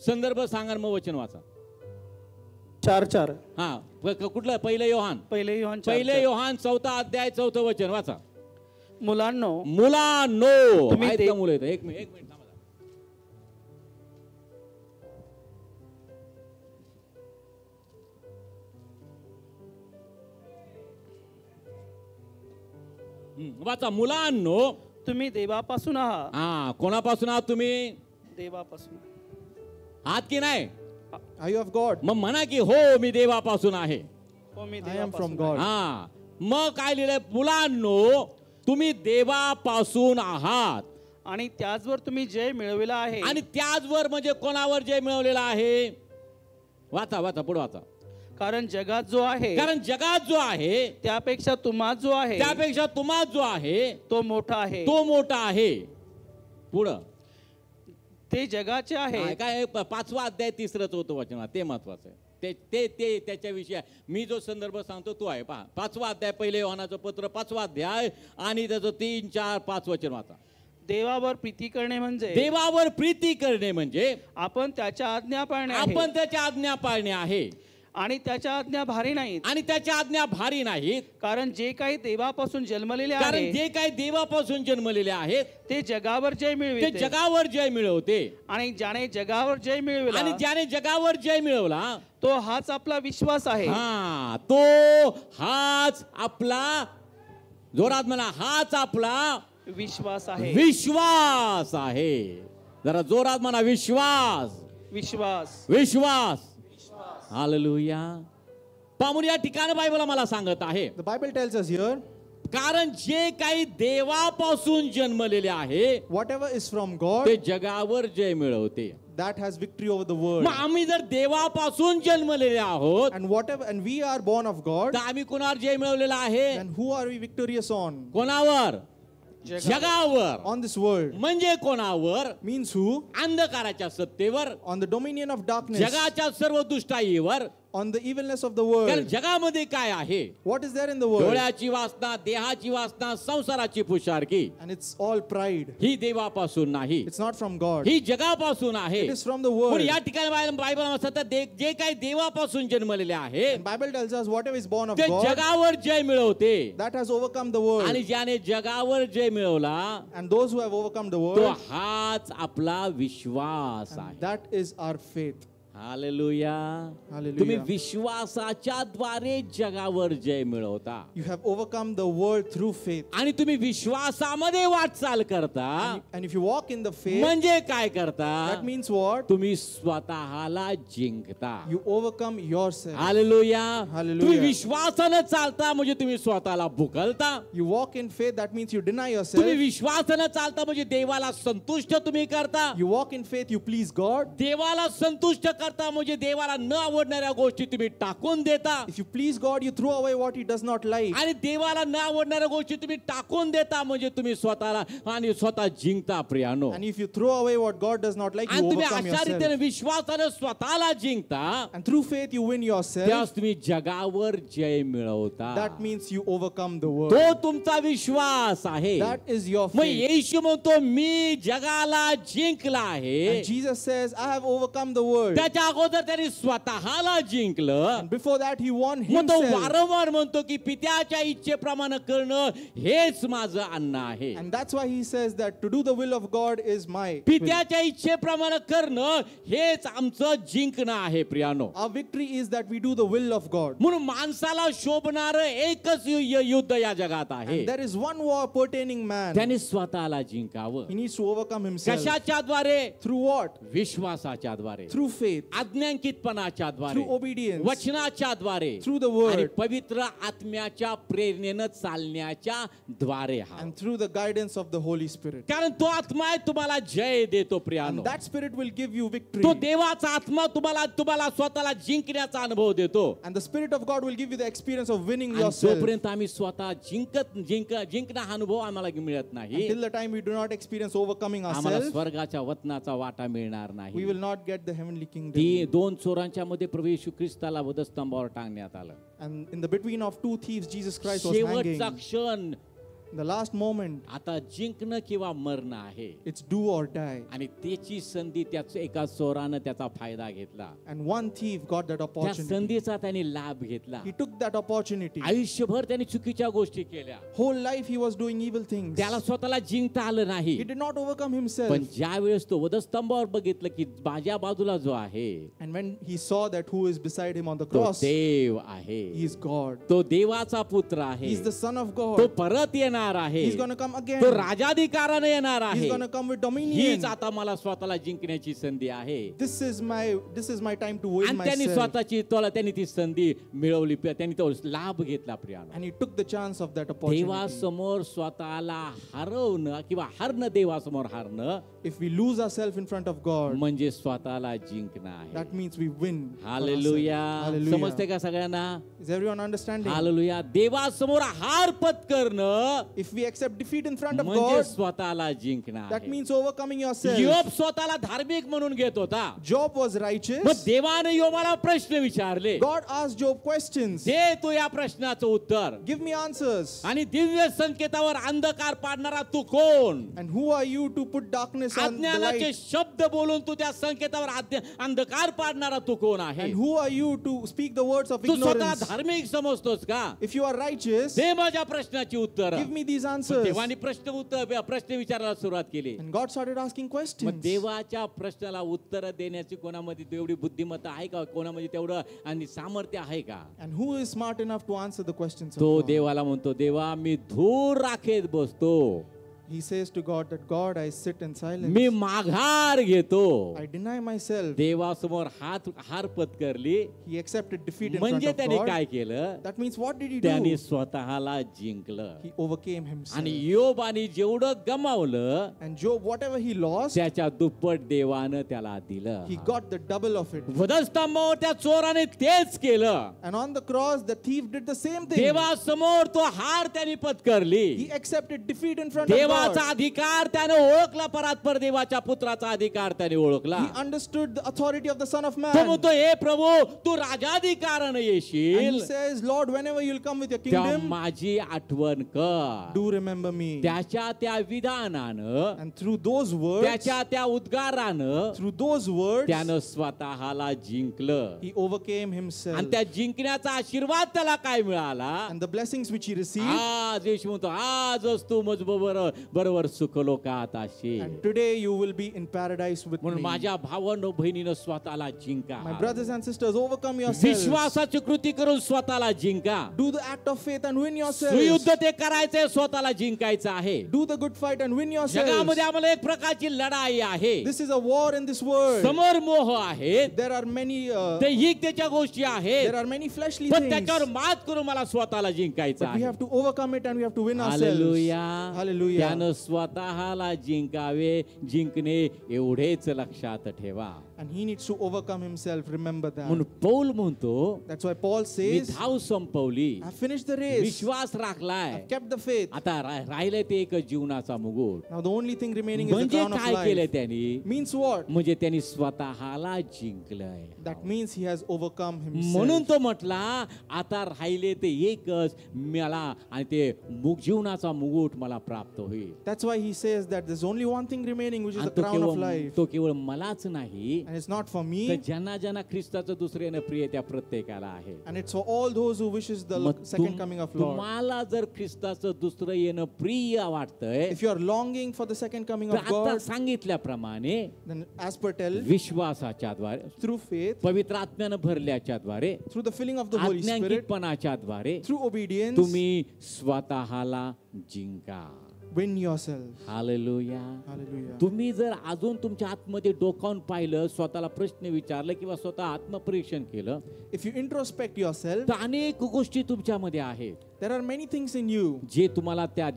संदर्भ सांगा आणि मग वचन वाचा. 4:4. हा कुठलं? पहिलं योहान, पहिले योहान पहिले 4:4. योहान 4 अध्याय 4 वचन वाचा. मुलांनो, मुलांनो, तुम्ही आहेत ते- का मुलं इथं? एक मिनिट थांबा. वाचा. मुलांनो, तुम्ही देवापासून आहात. हा कोणापासून आहात तुम्ही? देवापासून आहात की नाही? are you of God? मग म्हणा की हो मी देवापासून आहे. हो, मी I am from देवापासून God. हा मग काय लिहिलंय? मुलांनो, तुम्ही देवापासून आहात आणि त्याचवर तुम्ही जय मिळविला आहे. आणि त्याचवर म्हणजे कोणावर जय मिळवलेला आहे? वाचा वाचा पुढे वाचा. कारण जगात जो आहे कारण जगात जो आहे त्यापेक्षा तुम्हात जो आहे त्यापेक्षा तुम्हा जो आहे तो मोठा आहे. तो मोठा आहे. पुढं ते जगाचे आहे. काय 5वा अध्याय 3रं 4थं वचन ते महत्वाचं आहे. ते त्याच्याविषयी मी जो संदर्भ सांगतो तो आहे. पहा 5वा अध्याय पहिले योहानाचं पत्र 5वा अध्याय आणि त्याचं 3, 4, 5 वचन वाचा. देवावर प्रीती करणे म्हणजे देवावर प्रीती करणे म्हणजे आपण त्याच्या आज्ञा पाळणे आहे. आपण त्याच्या आज्ञा पाळणे आहे. आणि त्याच्या आज्ञा भारी नाहीत. आणि त्याच्या आज्ञा भारी नाहीत. कारण जे काही देवापासून जन्मलेले कारण आहे जे काही देवापासून जन्मलेले आहेत ते जगावर जय ते मिळविते. जगावर जय मिळवते. आणि ज्याने जगावर जय मिळविला आणि ज्याने जगावर जय मिळवला तो हाच आपला विश्वास आहे. हा तो हाच आपला, जोरात म्हणा, हाच आपला विश्वास आहे. विश्वास आहे. जरा जोरात म्हणा, विश्वास विश्वास. विश्वास. हालेलुया. पाहून या ठिकाणी बायबल मला सांगत आहे The Bible tells us here, कारण जे काही देवापासून जन्मलेले आहे whatever is from God, ते जगावर जय मिळवते. that has victory over the world. मग आम्ही जर देवापासून जन्मलेले आहोत And we are born of God, तर आम्ही कोणावर जय मिळवलेला आहे? then who are we victorious on? कोणावर? जगावर. On this world. म्हणजे कोणावर? Means who? अंधकाराच्या सत्तेवर, On the dominion of darkness, जगाच्या सर्व दुष्टाईवर. on the evilness of the कारण world. जगामध्ये काय आहे? What is there in the world? डोळ्याची वासना, देहाची वासना, संसाराची पुशारकी. And it's all pride. ही देवापासून नाही, It's not from God. ही जगापासून आहे. It is from the पण world. या ठिकाणी बायबल सतत जे काही देवापासून जन्मलेले आहे And Bible tells us whatever is born of ते God, जगावर जय मिळवते. that has overcome the world. आणि ज्याने जगावर जय मिळवला And those who have overcome the तो world, हाच आपला विश्वास आहे. and that is our faith. Hallelujah. Hallelujah. तुम्ही विश्वासाच्या द्वारे जगावर जय मिळवता You have overcome the world through faith. आणि तुम्ही विश्वासामध्ये वाटचाल करता. And if you walk in the faith, म्हणजे काय करता? that means what? तुम्ही स्वतःला जिंकता. You overcome yourself. Hallelujah. Hallelujah. तुम्ही विश्वासानं चालता म्हणजे तुम्ही स्वतःला भुकलता. You walk in faith, that means you deny तुम्ही yourself. विश्वासानं चालता म्हणजे देवाला संतुष्ट तुम्ही करता. You walk in faith, you please God. देवाला संतुष्ट करता म्हणजे देवाला न आवडणाऱ्या गोष्टी तुम्ही टाकून देता If you please God, you throw away what He does not like. आणि देवाला न आवडणाऱ्या गोष्टी तुम्ही टाकून देता म्हणजे तुम्ही स्वतःला आणि स्वतः जिंकता प्रियानो. And if you throw away what God does not like, you आणि तुम्ही overcome अशा रीतीने yourself. विश्वासाने स्वतःला जिंकता And through faith, you win yourself. त्यास तुम्ही जगावर जय मिळवता. That means you overcome the world. तो तुमचा विश्वास आहे. That is your मग faith. येशू म्हणतो मी जगाला जिंकला आहे. And Jesus says, I have overcome the world. त्याच्या अगोदर त्यांनी स्वतःला जिंकलं. And before that, He won मग तो Himself. वारंवार म्हणतो की पित्याच्या इच्छेप्रमाणे करणं हेच माझं अन्न आहे. And that's why He says that to do the will of God is my will. पित्याच्या इच्छेप्रमाणे करणं हेच आमचं जिंकणं आहे प्रियानो. Our victory is that we do the will of God. म्हणून माणसाला शोभणारं एकच युद्ध या जगात आहे. And there is one war pertaining man. त्याने स्वतःला जिंकावं. He needs to overcome himself. कशाच्या द्वारे? Through what? विश्वासाच्या द्वारे, Through faith. आज्ञांकितपणाच्या द्वारे, Through obedience. वचनाच्या द्वारे, Through the word. आणि पवित्र आत्म्याच्या प्रेरणेनं चालण्याच्या द्वारे. And through the guidance of the Holy Spirit. कारण तो आत्मा आहे तुम्हाला जय देतो प्रियानो. And that Spirit will give you victory. तो देवाचा आत्मा तुम्हाला स्वतःला जिंकण्याचा अनुभव देतो. And the Spirit of God will give you the experience of winning आणि yourself. जोपर्यंत आम्ही स्वतः जिंकणं हा अनुभव आम्हाला मिळत नाही, Until the time we do not experience overcoming आम्हाला ourselves, स्वर्गाच्या वतनाचा वाटा मिळणार we नाही. will not get the heavenly kingdom. ती दोन चोरांच्या मध्ये प्रभू येशू ख्रिस्ताला वधस्तंभावर टांगण्यात आलं. And in the between of two thieves, Jesus Christ was hanging. शेवटचा क्षण The last moment, आता जिंकणं किंवा मरणं आहे. it's do or die. आणि त्याची संधी त्याच एका चोरानं त्याचा फायदा घेतला. And one thief got that त्या opportunity. संधीचा त्याने लाभ घेतला. He took that opportunity. आयुष्यभर त्याने चुकीच्या गोष्टी केल्या. Whole life he was doing evil things. त्याला स्वतःला जिंकता आलं नाही. He did not overcome himself. पण ज्या वेळेस तो वधस्तंभावर बघितलं की माझ्या बाजूला जो आहे And when he saw that who is beside him on the तो cross, देव आहे. he is God. तो देवाचा पुत्र आहे. He is the Son of तो God. परत येणार आहे. He's going to come again. तो राजाधिकाराने येणार He's आहे. going to come with dominion. हीच आता मला स्वतःला जिंकण्याची संधी आहे. This is my time to win आणि त्यांनी myself. स्वतःची त्यांनी ती संधी मिळवली, त्यांनी तो लाभ घेतला प्रियानो. And he took the chance of that opportunity. देवासमोर स्वतःला हरवणं किंवा हरणं, देवासमोर हरणं If we lose ourselves in front of God, म्हणजे स्वतःला जिंकणं आहे. that means we win. for hallelujah. ourselves. समजते Hallelujah. का सगळ्यांना? Is everyone understanding? हालेलुया. देवासमोर हार पत्करणं If we accept defeat in front of म्हणजे God, स्वतःला जिंकणं that आहे. means overcoming yourself. योब स्वतःला धार्मिक म्हणून घेत होता. Job was मग righteous. देवाने योबाला प्रश्न विचारले. God asked Job questions. दे तू या प्रश्नाचं उत्तर. Give me answers. आणि दिव्य संकेतावर अंधकार पाडणारा तू कोण? And who are you to put darkness on the अज्ञानाचे light? शब्द बोलून तू त्या संकेतावर अंधकार पाडणारा तू कोण आहे? And who are you to speak the words of तू स्वतः ignorance? धार्मिक समजतोस का? If you are righteous, दे माझ्या प्रश्नाची उत्तर. give me these answers. देवाने प्रश्न विचारायला सुरुवात केली. And God started asking मग questions. देवाच्या प्रश्नाला उत्तर देण्याची कोणामध्ये तेवढी बुद्धिमत्ता आहे का? कोणामध्ये तेवढं आणि सामर्थ्य आहे का? And who is smart enough to answer the questions of तो God? देवाला म्हणतो, देवा मी धूर राखेत बसतो, He says to God that God, I sit in silence. मी माघार घेतो. I deny myself. देवासमोर हार पत्करली He accepted defeat in front म्हणजे of त्याने God. काय केलं? That means what did he त्याने do? स्वतःला जिंकलं. He overcame himself. आणि योबाने जेवढं गमावलं And Job, whatever he lost, त्याच्या दुप्पट देवानं त्याला दिलं. he got the double of it. वधस्तंभावर त्या चोराने तेच केलं. And on the cross, the thief did the same thing. देवासमोर तो हार त्याने पत्करली. He accepted defeat in front of देवाचा God. अधिकार त्याने ओळखला, परात्पर देवाच्या पुत्राचा अधिकार त्याने ओळखला. He understood the authority of the Son of तो Man. म्हणतो, हे प्रभू तू राजाधिकाराने And येशील he says, Lord, whenever you'll come with your तेव्हा kingdom, माझी आठवण कर. do remember me. त्याच्या त्या विधानानं, And through those words, त्याच्या त्या उद्गारानं through those words, त्यानं स्वतःला जिंकलं. he overcame himself. आणि त्या जिंकण्याचा आशीर्वाद त्याला काय मिळाला? And the blessings which he received. आज येशू म्हणतो, आजच तू मज बरोबर सुखलोकात असेल. And today you will be in paradise with म्हणून me. माझ्या भावांनो बहिणीनं स्वतःला जिंका. My brothers and sisters, overcome yourselves. विश्वासाची कृती करून स्वतःला जिंका. Do the act of faith and win yourselves. युद्ध ते करायचंय, स्वतःला जिंकायचं आहे. Do the good fight and win yourselves. जगामध्ये आम्हाला एक प्रकारची लढाई आहे. This is a war in this world. समोर मोह आहेत, There are many दैहिकतेच्या गोष्टी आहेत, there are many fleshly पण things. त्याच्यावर मात करून मला स्वतःला जिंकायचं But we आहे. have to overcome it and we have to win ourselves. Hallelujah. Hallelujah. त्यानं स्वतःला जिंकणे एवढेच लक्षात ठेवा. And he needs to overcome himself. Remember that. म्हणून पौल म्हणतो That's why Paul me says, धाव संपवली, I've finished the race. Vishwas राखलाय, I've kept the faith. आता राहिलंय ते एक जीवनाचा मुकुट. Now the only thing remaining is the म्हणजे crown of काय केलंय life. त्यांनी? Means what? म्हणजे त्यांनी स्वतःला जिंकलंय. That means he has overcome म्हणून himself. तो म्हटला आता राहिले ते एकच मला आणि ते जीवनाचा मुकुट मला प्राप्त होईल. That's why he says that there's only one thing remaining, which is आणि the crown of life. तो केवळ मलाच नाही, And it's not for तर me, ज्यांना ज्यांना ख्रिस्ताचं दुसऱ्यानं प्रिय त्या प्रत्येकाला आहे. and it's for all those who wishes the मग second coming of Lord. तुम्हाला जर ख्रिस्ताचं दुसरं येणं प्रिय वाटतंय, If you are longing for the second coming तर of आता God, सांगितल्याप्रमाणे then as per tell, विश्वासाच्या द्वारे, through faith, पवित्र आत्म्यानं भरल्याच्या द्वारे, through the filling of the Holy Spirit, आज्ञांकितपणाच्या द्वारे through obedience, तुम्ही स्वतःला जिंका. win yourself. हालेलुया. Hallelujah. तुम्ही जर अजून तुमच्या आतमध्ये डोकावून पाहिलं, स्वतःला प्रश्न विचारलं किंवा स्वतः आत्मपरीक्षण केलं, If you introspect yourself, तर अनेक गोष्टी तुमच्यामध्ये आहेत there are many things in you जे तुम्हाला त्या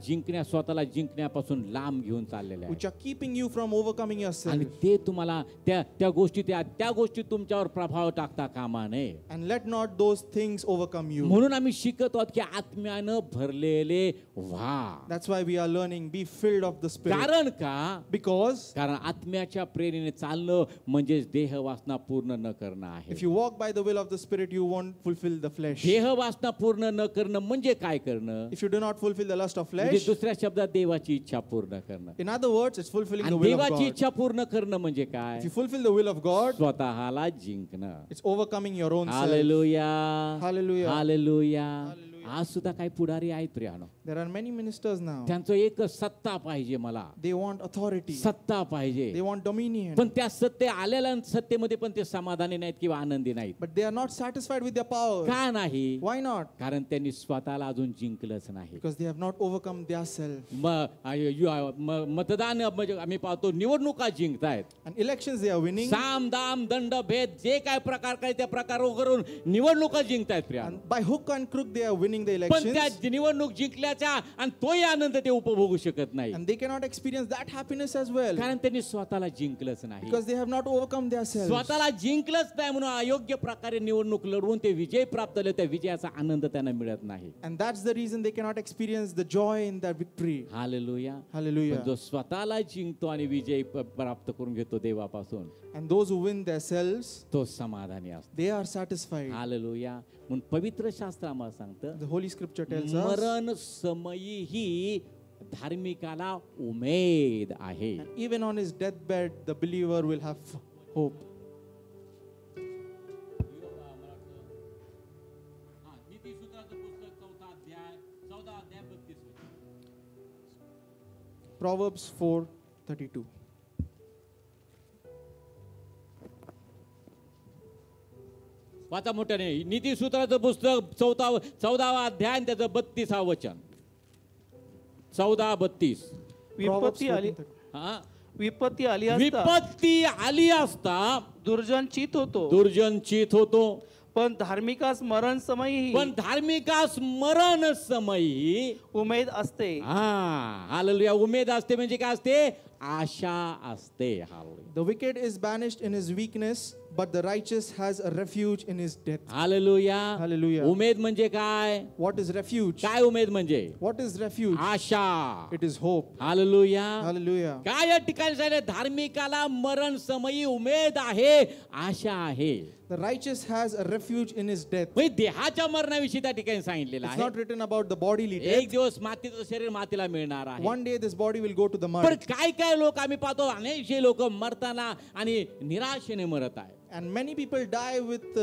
स्वतःला जिंकण्यापासून लांब घेऊन चाललेल्या which आहेत. are keeping you from overcoming yourself. आणि ते तुम्हाला त्या गोष्टी तुमच्यावर प्रभाव टाकता कामा नये. And let not those things overcome you. म्हणून आम्ही शिकत आहोत की आत्म्यानं भरलेले व्हा. That's why we are learning, be filled of the Spirit. कारण का? कारण आत्म्याच्या प्रेरणेने चालणं म्हणजे देह वासना पूर्ण न करणं आहे. If you walk by the will of the Spirit, you won't fulfill the flesh. देह वासना पूर्ण न करणं म्हणजे काय करणं? If you do not fulfill the lust of म्हणजे flesh, दुसऱ्या शब्दात देवाची इच्छा पूर्ण करणं. in other words, it's fulfilling the आणि will of देवाची God. इच्छा पूर्ण करणं म्हणजे काय? If you fulfill the will of God, स्वतःला जिंकणं. it's overcoming your own self. Hallelujah. Hallelujah. Hallelujah. आज सुद्धा काही पुढारी आहेत प्रियानो. There are many ministers now. त्यांचं एक सत्ता पाहिजे मला. They want authority. सत्ता पाहिजे. They want dominion. पण त्या आलेल्या सत्तेमध्ये पण ते समाधानी नाहीत किंवा आनंदी नाहीत. But they are not satisfied with their power. का नाही? Why not? कारण त्यांनी स्वतःला अजून जिंकलंच नाही. Because they have not overcome their self. मतदान म्हणजे आम्ही पाहतो निवडणुका जिंकतायत. And elections they are winning. साम दाम दंड भेद जे काय प्रकार काय त्या प्रकार करून निवडणुका जिंकतायत Priya. And by hook and crook they are winning the पण त्या elections. निवडणूक जिंकल्याचा आणि तोही आनंद ते उपभोगू शकत नाही. And they cannot experience that happiness as well. कारण त्यांनी स्वतःला जिंकलंच नाही. Because they have not overcome their self. स्वतःला जिंकलंच नाही म्हणून अयोग्य प्रकारे निवडणूक लढवून ते विजय प्राप्त झाले, त्या विजयाचा आनंद त्यांना मिळत नाही. And that's the reason they cannot experience the joy in that victory. Hallelujah. Hallelujah. पण जो स्वतःला जिंकतो आणि विजय प्राप्त करून घेतो देवापासून, And those who win their selves, तो समाधानी असतो. they are satisfied. हालेलुया. म्हणून पवित्र शास्त्र आम्हाला सांगतं The Holy Scripture tells us, मरण समयी ही धार्मिकाला उमेद आहे. and even on his deathbed, the believer will have hope. Proverbs 4:32. वाचा मोठ्याने. नीतिसूत्राचं पुस्तक 14वा अध्याय आणि त्याचं 32 वचन. 14:32. विपत्ती आली हा. विपत्ती आली असता विपत्ती आली असता दुर्जन चित होतो, दुर्जन चित होतो, पण धार्मिकास मरण समयी पण धार्मिकास मरण समयी उमेद असते. हालेलुया. उमेद असते म्हणजे काय असते? आशा असते. Hallelujah. The wicked is banished in his weakness, but the righteous has a refuge in his death. Hallelujah. Hallelujah. उमेद म्हणजे काय? What is refuge? काय उमेद म्हणजे? What is refuge? Asha. It is hope. Hallelujah. Hallelujah. काय या ठिकाणी सांगितलं? धार्मिकाला मरण समयी उमेद आहे, आशा आहे. The righteous has a refuge in his death. म्हणजे देहाच्या मरणाविषयी त्या ठिकाणी सांगितलेलं It's आहे. not written about the bodily एक death. दिवस मातीचं शरीर मातीला मिळणार आहे. One day this body will go to the पण mud. काय काय लोक आम्ही पाहतो, अनेकशे लोक मरताना आणि निराशेने मरत आहे. And many people die with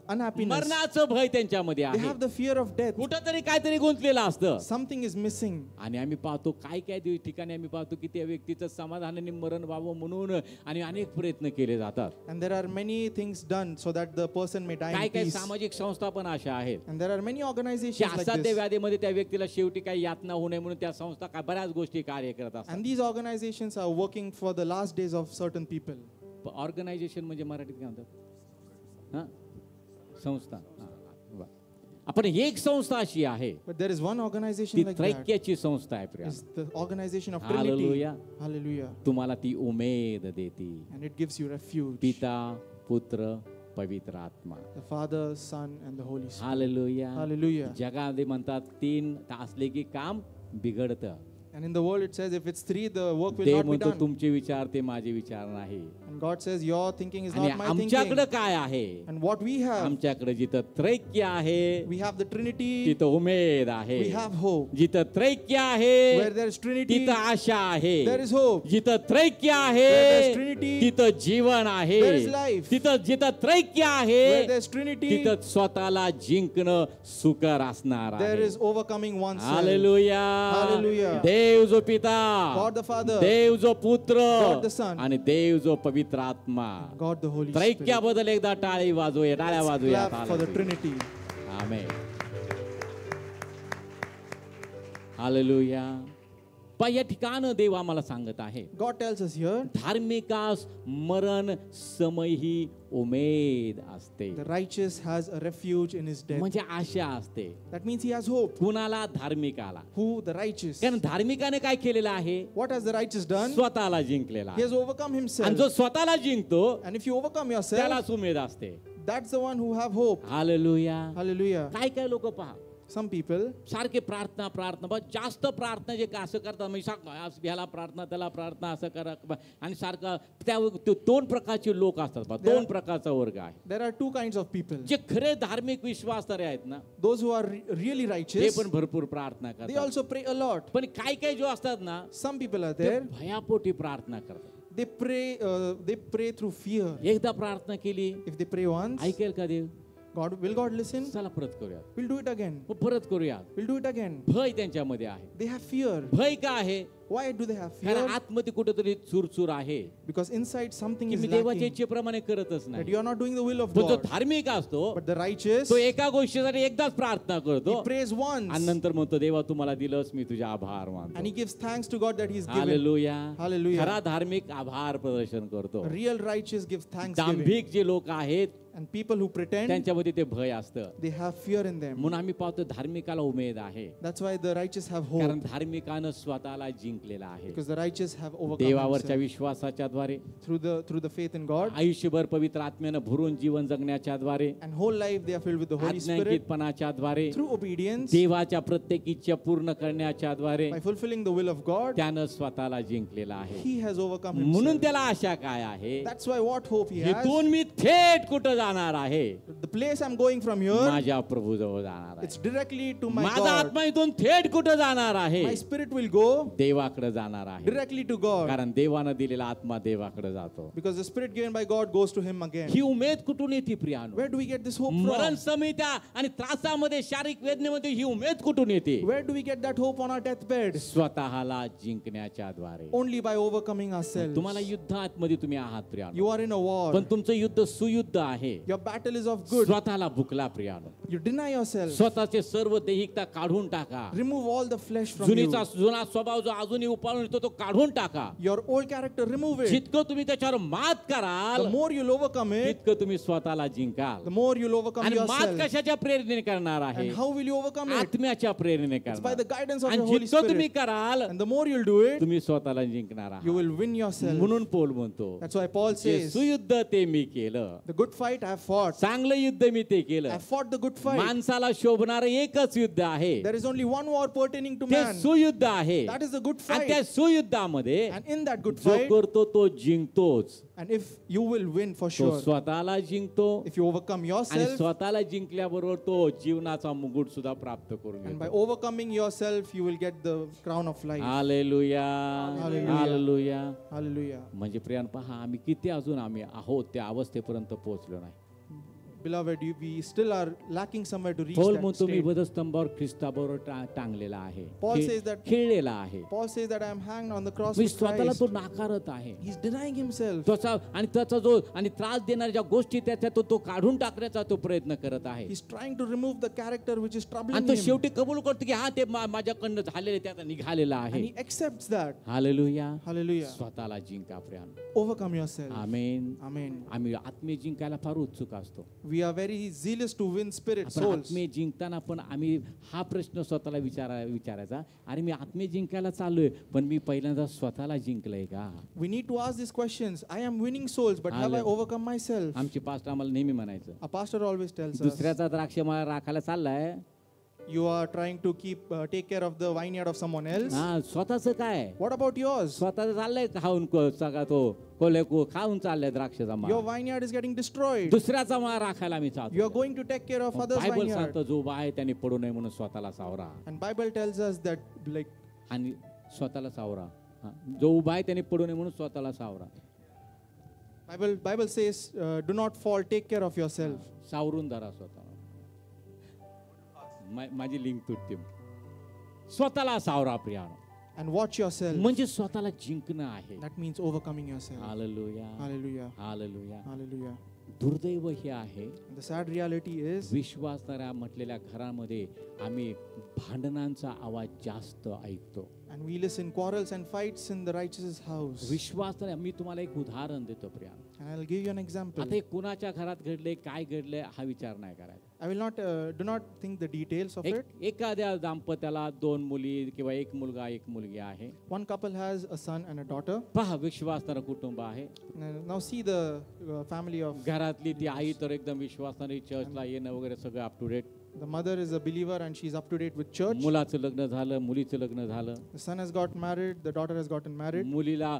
unhappiness. मरणाचं भय त्यांच्यामध्ये They आहे. have the fear of death. कुठंतरी काहीतरी गुंतलेलं असतं. Something is missing. आणि आम्ही पाहतो काय काय ठिकाणी आम्ही पाहतो की त्या व्यक्तीचं समाधानाने मरण व्हावं म्हणून आणि अनेक प्रयत्न केले जातात. And there are many things done so that the person may die काय in काय peace. सामाजिक संस्था पण अशा आहेत And there are many की organizations like असाध्य this. व्याधीमध्ये त्या व्यक्तीला शेवटी काही यातना होऊ नये म्हणून त्या संस्था काय बऱ्याच गोष्टी कार्य करत असतात. And these organizations are working for the last days of certain people. Organisation म्हणजे मराठीत काय म्हणतात? हा, संस्था. आपण एक संस्था अशी आहे But there is one ती organization like that. त्रैक्याची संस्था आहे Priya. It's the organization of Trinity. Hallelujah. Hallelujah. तुम्हाला ती उमेद देती. And it gives you refuge. पिता पुत्र पवित्र आत्मा. The Father, Son, and the Holy Spirit. Hallelujah. Hallelujah. जगामध्ये म्हणतात 3 असले की काम बिघडतं. And in the world it says if it's 3, the work will ते not be म्हणतो done. तुमचे विचार ते माझे विचार नाही. And God says your thinking is आणि not my आमच्याकडे thinking. काय आहे? And what we have, आमच्याकडे जिथं त्रैक्य आहे we have the Trinity, तिथं उमेद आहे. we have hope. जिथं त्रैक्य आहे Where there is Trinity, तिथं आशा आहे. there is hope. जिथं त्रैक्य Where आहे there is Trinity, तिथं जीवन आहे. there is life. जिथं त्रैक्य आहे Where there is Trinity, तिथं स्वतःला जिंकणं सुकर असणार there आहे. is overcoming oneself. Hallelujah. Hallelujah. देव जो पिता, God the Father, देव जो पुत्र God the Son, आणि देव जो पवित्र आत्मा. God the Holy Spirit. त्रैक्याबद्दल एकदा टाळी वाजवूया, टाळ्या वाजवूया. Clap for the Trinity. Amen. Hallelujah. पण या ठिकाणं देव आम्हाला सांगत आहे God tells us here, धार्मिकास मरण समयही उमेद असते. the righteous has a refuge in his death. म्हणजे आशा असते. That means he has hope. कुणाला? धार्मिकाला. Who? The righteous. कारण धार्मिकाने काय केलेलं आहे? What has the righteous done? स्वतःला जिंकलेला He आहे. has overcome आणि himself. जो स्वतःला जिंकतो And if you overcome yourself, त्यालाच उमेद असते. that's the one who have hope. Hallelujah. Hallelujah. काय काय लोक पहा Some people, सारखे प्रार्थना प्रार्थना बस जास्त प्रार्थना जे का असं करतात म्हणजे ह्याला प्रार्थना त्याला प्रार्थना असं करा आणि सारखं त्या 2 प्रकारचे लोक असतात बा. 2 प्रकारचा वर्ग आहे. there are 2 kinds of people. जे खरे धार्मिक विश्वासधारे आहेत ना Those who are really ते righteous, पण भरपूर प्रार्थना they करतात. also pray a lot. पण काही काही जो असतात ना Some people are ते there, भयापोटी प्रार्थना करतात. they pray through fear. एकदा प्रार्थना केली If they pray once, ऐकेल का देव? will God listen? चला परत करूया, We'll do it again. मग परत करूया. We'll do it again. भय त्यांच्यामध्ये आहे. They have fear. भय का आहे? Why do they have कारण fear? आतमध्ये कुठेतरी चूर आहे Because inside something की is मी देवाच्या lacking. इच्छेप्रमाणे करतच That नाही. you are not doing the will of पण जो God. धार्मिक असतो But the righteous, तो एका गोष्टीसाठी एकदाच प्रार्थना he करतो prays आणि once नंतर म्हणतो देवा तुम्हाला दिलंस मी तुझे आभार and मानतो. he gives thanks to God that he's given. Hallelujah. Hallelujah. खरा धार्मिक आभार प्रदर्शन करतो. A real righteous gives thanksgiving. दांभिक जे लोक आहेत And people who pretend, त्यांच्यामध्ये ते भय असतं. they have fear in them. म्हणून आम्ही पाहतो धार्मिकाला उमेद आहे That's why the righteous have कारण hope. धार्मिकानं स्वतःला जिंकलेला आहे. Because the righteous have overcome देवावरच्या himself. विश्वासाच्या द्वारे Through the faith in God. आयुष्यभर पवित्र आत्म्यानं भरून जीवन जगण्याच्या द्वारे And whole life they are filled with the Holy Spirit. आज्ञांकितपणाच्या द्वारे Through obedience, देवाच्या प्रत्येक इच्छा पूर्ण करण्याच्या द्वारे by fulfilling the will of God, त्यानं स्वतःला जिंकलेला आहे. he has overcome म्हणून himself. त्याला आशा काय आहे? That's why what hope he has. इथून मी थेट कुठं जाणार आहे? The place I'm going from here, माझ्या प्रभू जवळ जाणार it's आहे. directly to my माझा God. आत्मा इथून थेट कुठं जाणार आहे? My spirit will go देवाकडे जाणार आहे. directly to God. कारण देवानं दिलेला आत्मा देवाकडे जातो. Because the spirit given by God goes to him again. ही उमेद कुठून येते प्रियानो? Where do we get this hope मरण from? संहिता आणि त्रासामध्ये शारीरिक वेदनेमध्ये ही उमेद कुठून येते? Where do we get that hope on our deathbed? स्वतःला जिंकण्याच्या द्वारे. Only by overcoming ourselves. तुम्हाला युद्धात मध्ये तुम्ही आहात प्रियानो, You are in a war. पण तुमचं युद्ध सुयुद्ध आहे. Your battle is of good. स्वतःला भुकला प्रियानो. You deny yourself. स्वतःचे सर्व दैहिकता काढून टाका. Remove all the flesh from you. जुना स्वभाव जो अजूनही उपाळून येतो तो काढून टाका. Your old character, remove it. जितकं तुम्ही त्याच्यावर मात कराल The more you'll overcome it, तितकं तुम्ही स्वतःला जिंकाल. the more you'll overcome आणि मात yourself. कशाच्या प्रेरणेने करणार आहे? And how will you overcome it? आत्म्याच्या प्रेरणेने It's by करणार. the guidance of आणि the Holy जितकं तुम्ही Spirit. कराल And the more you'll do it, तुम्ही स्वतःला जिंकणार you आहात. will win yourself. म्हणून पौल म्हणतो That's why Paul जे says, सुयुद्ध ते मी केलं, the good fight I have fought. चांगलं युद्ध मी ते केलं. I fought the good fight. माणसाला शोभणारं एकच युद्ध आहे, There is only one war pertaining to ते man. सुयुद्ध आहे. That is the good आणि त्या fight. सुयुद्धामध्ये And in that good जो fight, करतो तो जिंकतोच. and if you will win for तो sure, स्वतःला जिंकतो if you overcome आणि yourself, स्वतःला जिंकल्याबरोबर तो जीवनाचा मुकुट सुद्धा प्राप्त करून and by घेतो. overcoming yourself, you will get the crown of life. Hallelujah, Hallelujah. Hallelujah. Hallelujah. म्हणजे प्रियान पहा आम्ही किती अजून आम्ही आहोत त्या अवस्थेपर्यंत पोहोचलो नाही. Beloved, we still are lacking somewhere to reach Paul that म्हणतो मी state. वधस्तंभावर ख्रिस्ताबरोबर टांगलेला आहे, Paul says that- खेळलेला आहे. Paul says that I am hanged on the cross me with स्वतःला Christ. तो नाकारत आहे. He's denying himself. त्याचा आणि त्याचा जो आणि त्रास देणाऱ्या ज्या गोष्टी त्याच्या तो काढून टाकण्याचा तो प्रयत्न करत आहे. He's trying to remove the character which is troubling आणि तो him. शेवटी कबूल करतो की हा ते माझ्याकडनं झालेले त्याचा निघालेला And आहे. he accepts that. Hallelujah. Hallelujah. स्वतःला जिंका प्रियानो. Overcome yourself. आमेन. Amen. आम्ही आत्मीय जिंकायला फार उत्सुक असतो. We are very zealous to win spirits, आपण souls. आत्मे जिंकताना पण आम्ही हा प्रश्न स्वतःला विचारायचा, अरे मी आत्मे जिंकायला चाललोय पण मी पहिल्यांदा स्वतःला जिंकलंय का? We need to ask these questions. I am winning souls, but have I overcome myself? आमचे पास्टर आम्हाला नेहमी म्हणायचं, A pastor always tells us, दुसऱ्याचा द्राक्ष मला राखायला चाललाय, you are trying to take care of the vineyard of someone else. हा स्वतःच काय, What about yours? स्वतःच चाललंय खाऊन सगळा तो खाऊन चाललंय द्राक्षाचा Your माळ, vineyard is getting destroyed. दुसऱ्याचा माळ राखायला मी You are चालतो. going to take care of others' Bible vineyard. सांगतो जो उभा आहे त्याने पडू नये म्हणून स्वतःला सावरा, And Bible tells us that like आणि स्वतःला सावरा. हा, जो उभा आहे त्याने पडू नये म्हणून स्वतःला सावरा. Bible says, do not fall, take care of yourself. सावरून धरा स्वतः. माझी लिंक तुटते. स्वतःला सावरा प्रियानो, And watch yourself. म्हणजे स्वतःला जिंकणं आहे. That means overcoming yourself. Hallelujah, Hallelujah. Hallelujah. Hallelujah. दुर्दैव हे आहे, And the sad reality is विश्वासणाऱ्या म्हटलेल्या घरामध्ये आम्ही भांडणांचा आवाज जास्त ऐकतो. and we listen quarrels and fights in the righteous house. विश्वास, मी तुम्हाला एक उदाहरण देतो Priya. And I'll give you an example. आता हे कुणाच्या घरात घडले, काय घडले हा विचार नाही करायचा. I will not, do not think the details of it. एखाद्या दाम्पत्याला 2 मुली किंवा 1 मुलगा 1 मुलगी आहे. One couple has a son and a daughter. पहा, विश्वासणारं कुटुंब आहे. Now see the family of घरातली ती आई तर एकदम विश्वासणारी, चर्चला येणं वगैरे सगळं up to date. the mother is a believer and she's up to date with church. मुलाचं लग्न झालं, मुलीचं लग्न झालं. The son has got married, the daughter has gotten married. मुलीला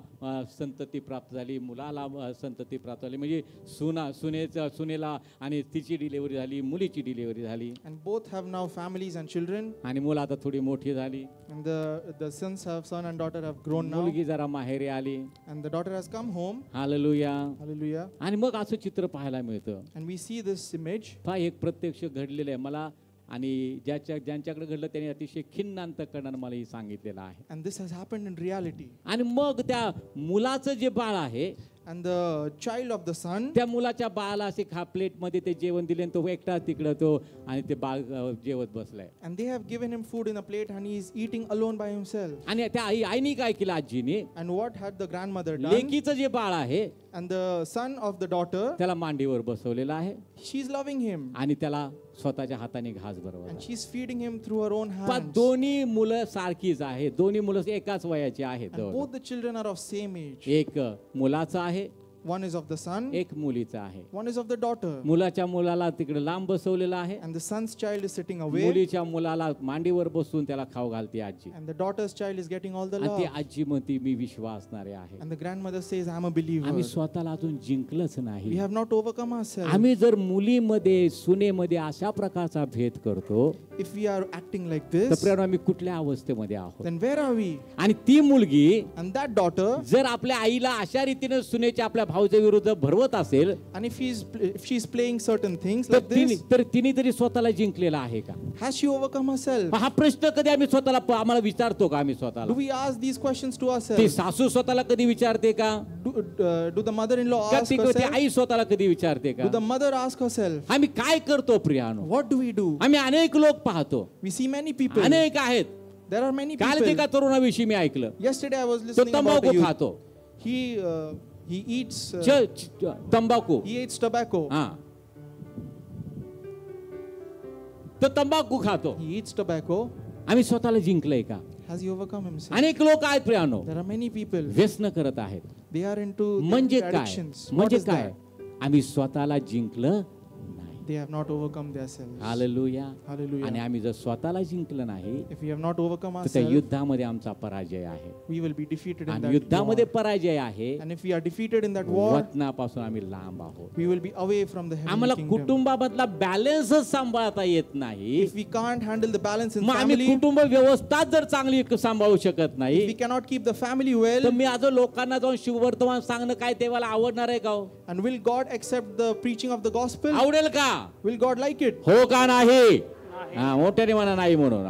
संतती प्राप्त झाली, मुलाला संतती प्राप्त झाली, म्हणजे सुनेला आणि तिची डिलिव्हरी झाली, मुलीची डिलिव्हरी झाली, And both have now families and children. आणि मुलं आता थोडी मोठी झाली. And the son and daughter have grown now. मुलगी जरा माहेरी आली. And the daughter has come home. Hallelujah. Hallelujah. आणि मग असं चित्र पाहायला मिळतं. And we see this image. पहा, एक प्रत्यक्ष घडलेलं आहे मला, आणि ज्यांच्याकडे घडलं त्यांनी अतिशय खिन्न अंतःकरणानं मला हे सांगितलेलं आहे. And this has happened in reality. आणि मग त्या मुलाचं जे बाळ आहे, And the child of the son, त्या मुलाच्या बाळाला असे प्लेट मध्ये ते जेवण दिले, आणि तो एकटा तिकडं तो, आणि ते बाळ जेवत बसलाय. and they have given him food in a plate and he is eating alone by himself. आणि त्या आईने काय केलं, आजीने, And what had the grandmother done? लेकीचं जे बाळ आहे And the son of the daughter, त्याला मांडीवर बसवलेलं आहे, she's loving him आणि त्याला स्वतःच्या हाताने घास भरवला. and she's feeding him through her own पण hands. दोन्ही मुलं सारखीच आहेत, दोन्ही मुलं एकाच वयाची आहेत. And both the children are of same age. एक मुलाचं आहे, One is of the son, एक मुलीचा आहे. one is of the daughter. मुलाच्या मुलाला तिकडे लांब बसवलेलं आहे, And the son's child is sitting away. मुलीच्या मुलाला मांडीवर बसून त्याला खाऊ घालते आजी. And the daughter's child is getting all the आणि ती love. आजी म्हणते मी विश्वासणारे आहे. And the grandmother says, I'm a believer. आम्ही स्वतःला अजून जिंकलंच We नाही. have not overcome ourselves. आम्ही जर मुलीमध्ये सुनेमध्ये अशा प्रकारचा भेद करतो, If we are acting like तर this, प्रियानो, आम्ही कुठल्या अवस्थेमध्ये आहोत. then where are we? आणि ती मुलगी And that daughter, जर आपल्या आईला अशा रीतीने सुनेच्या आपल्या भाऊच्या विरुद्ध भरवत असेल, and if she's playing certain things तर like this, तिने तरी स्वतःला जिंकलेला आहे का? has she overcome herself? हा प्रश्न कधी आम्ही स्वतःला आम्हाला विचारतो का? आम्ही Do स्वतःला, we ask these questions to ती ourselves? सासू स्वतःला कधी विचारते का? Do the mother-in-law का ask ती herself? आई स्वतःला कधी विचारते Do का? the mother ask herself? आम्ही काय करतो प्रियानो? What do we do? आम्ही अनेक लोक पाहतो, We see many people. अनेक आहेत. There are many काल ते people. एका तरुणाविषयी मी ऐकलं, Yesterday I was तो listening about a तंबाखू youth. खातो. He eats तंबाखू, he eats tobacco. हा, तो तंबाखू खातो. He eats tobacco. आम्ही स्वतःला जिंकलंय का? Has he overcome himself? अनेक लोक आहेत प्रियानो, There are many people. व्यसन करत आहेत. They are into म्हणजे their काय? addictions. What म्हणजे is काय? that? आम्ही स्वतःला जिंकलं नाही. They have not overcome themselves. Hallelujah. Hallelujah. आणि आम्ही जर स्वतःला जिंकलं नाही, If we have not overcome तर त्या ourselves, युद्धामध्ये आमचा पराजय आहे. we will be defeated in आणि that युद्धामध्ये war. पराजय आहे, And if we are defeated in that war, वचनापासून आम्ही लांब आहोत. we will be away from the आम्हाला heavenly kingdom. कुटुंबामधला बॅलन्सच सांभाळता येत नाही. If we can't handle the balance in मग आम्ही family, कुटुंब व्यवस्था जर चांगली सांभाळू शकत if नाही, we cannot keep the family well, तर मी आज लोकांना जाऊन शुभवर्तमान सांगणं काय देवाला आवडणार आहे का हो? and will God accept the preaching of the gospel? आवडेल का? Will God like it? हो का नाही? हा, मोठ्याने म्हणा नाही म्हणून.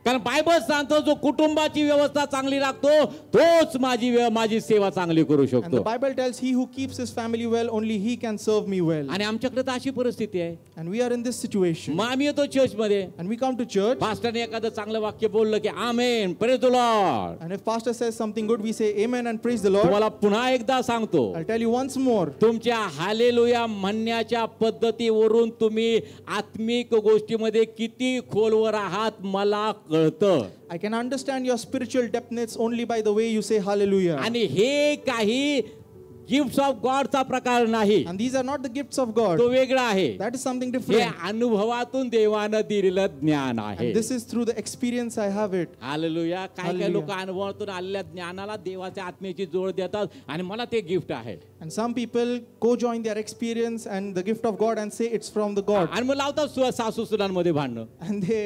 कारण बायबल सांगतो जो कुटुंबाची व्यवस्था चांगली राखतो तोच माझी सेवा चांगली करू And the शकतो. Bible tells he who keeps his family well, only he can serve me well. आणि आमच्याकडे तर अशी परिस्थिती आहे. And we are in this situation. मग आम्ही येतो चर्च मध्ये, And we come to church. पास्टरने एखादं चांगलं वाक्य बोललं की amen, praise the Lord. And if pastor says something good, we say amen and praise the Lord. तुम्हाला पुन्हा एकदा सांगतो, I'll tell you once more. तुमच्या हालेलुया म्हणण्याच्या पद्धतीवरून तुम्ही आत्मिक गोष्टीमध्ये किती खोलवर आहात मला कळतं. I can understand your spiritual depthness only by the way you say hallelujah. आणि हे काही गिफ्ट्स ऑफ गॉडचा प्रकार नाही, And these are not the gifts of God. तो वेगळा आहे. That is something हे different. अनुभवातून देवानं दिलेलं ज्ञान आहे. And this is through the experience I have it. Hallelujah. काय Hallelujah. लोक अनुभवातून आलेल्या ज्ञानाला देवाच्या आत्म्याची जोड देतात आणि मला ते गिफ्ट आहे. And some people co-join their experience and the gift of God and say it's from the God. आणि मग लावतात सासू सुनांमध्ये भांडणं. And they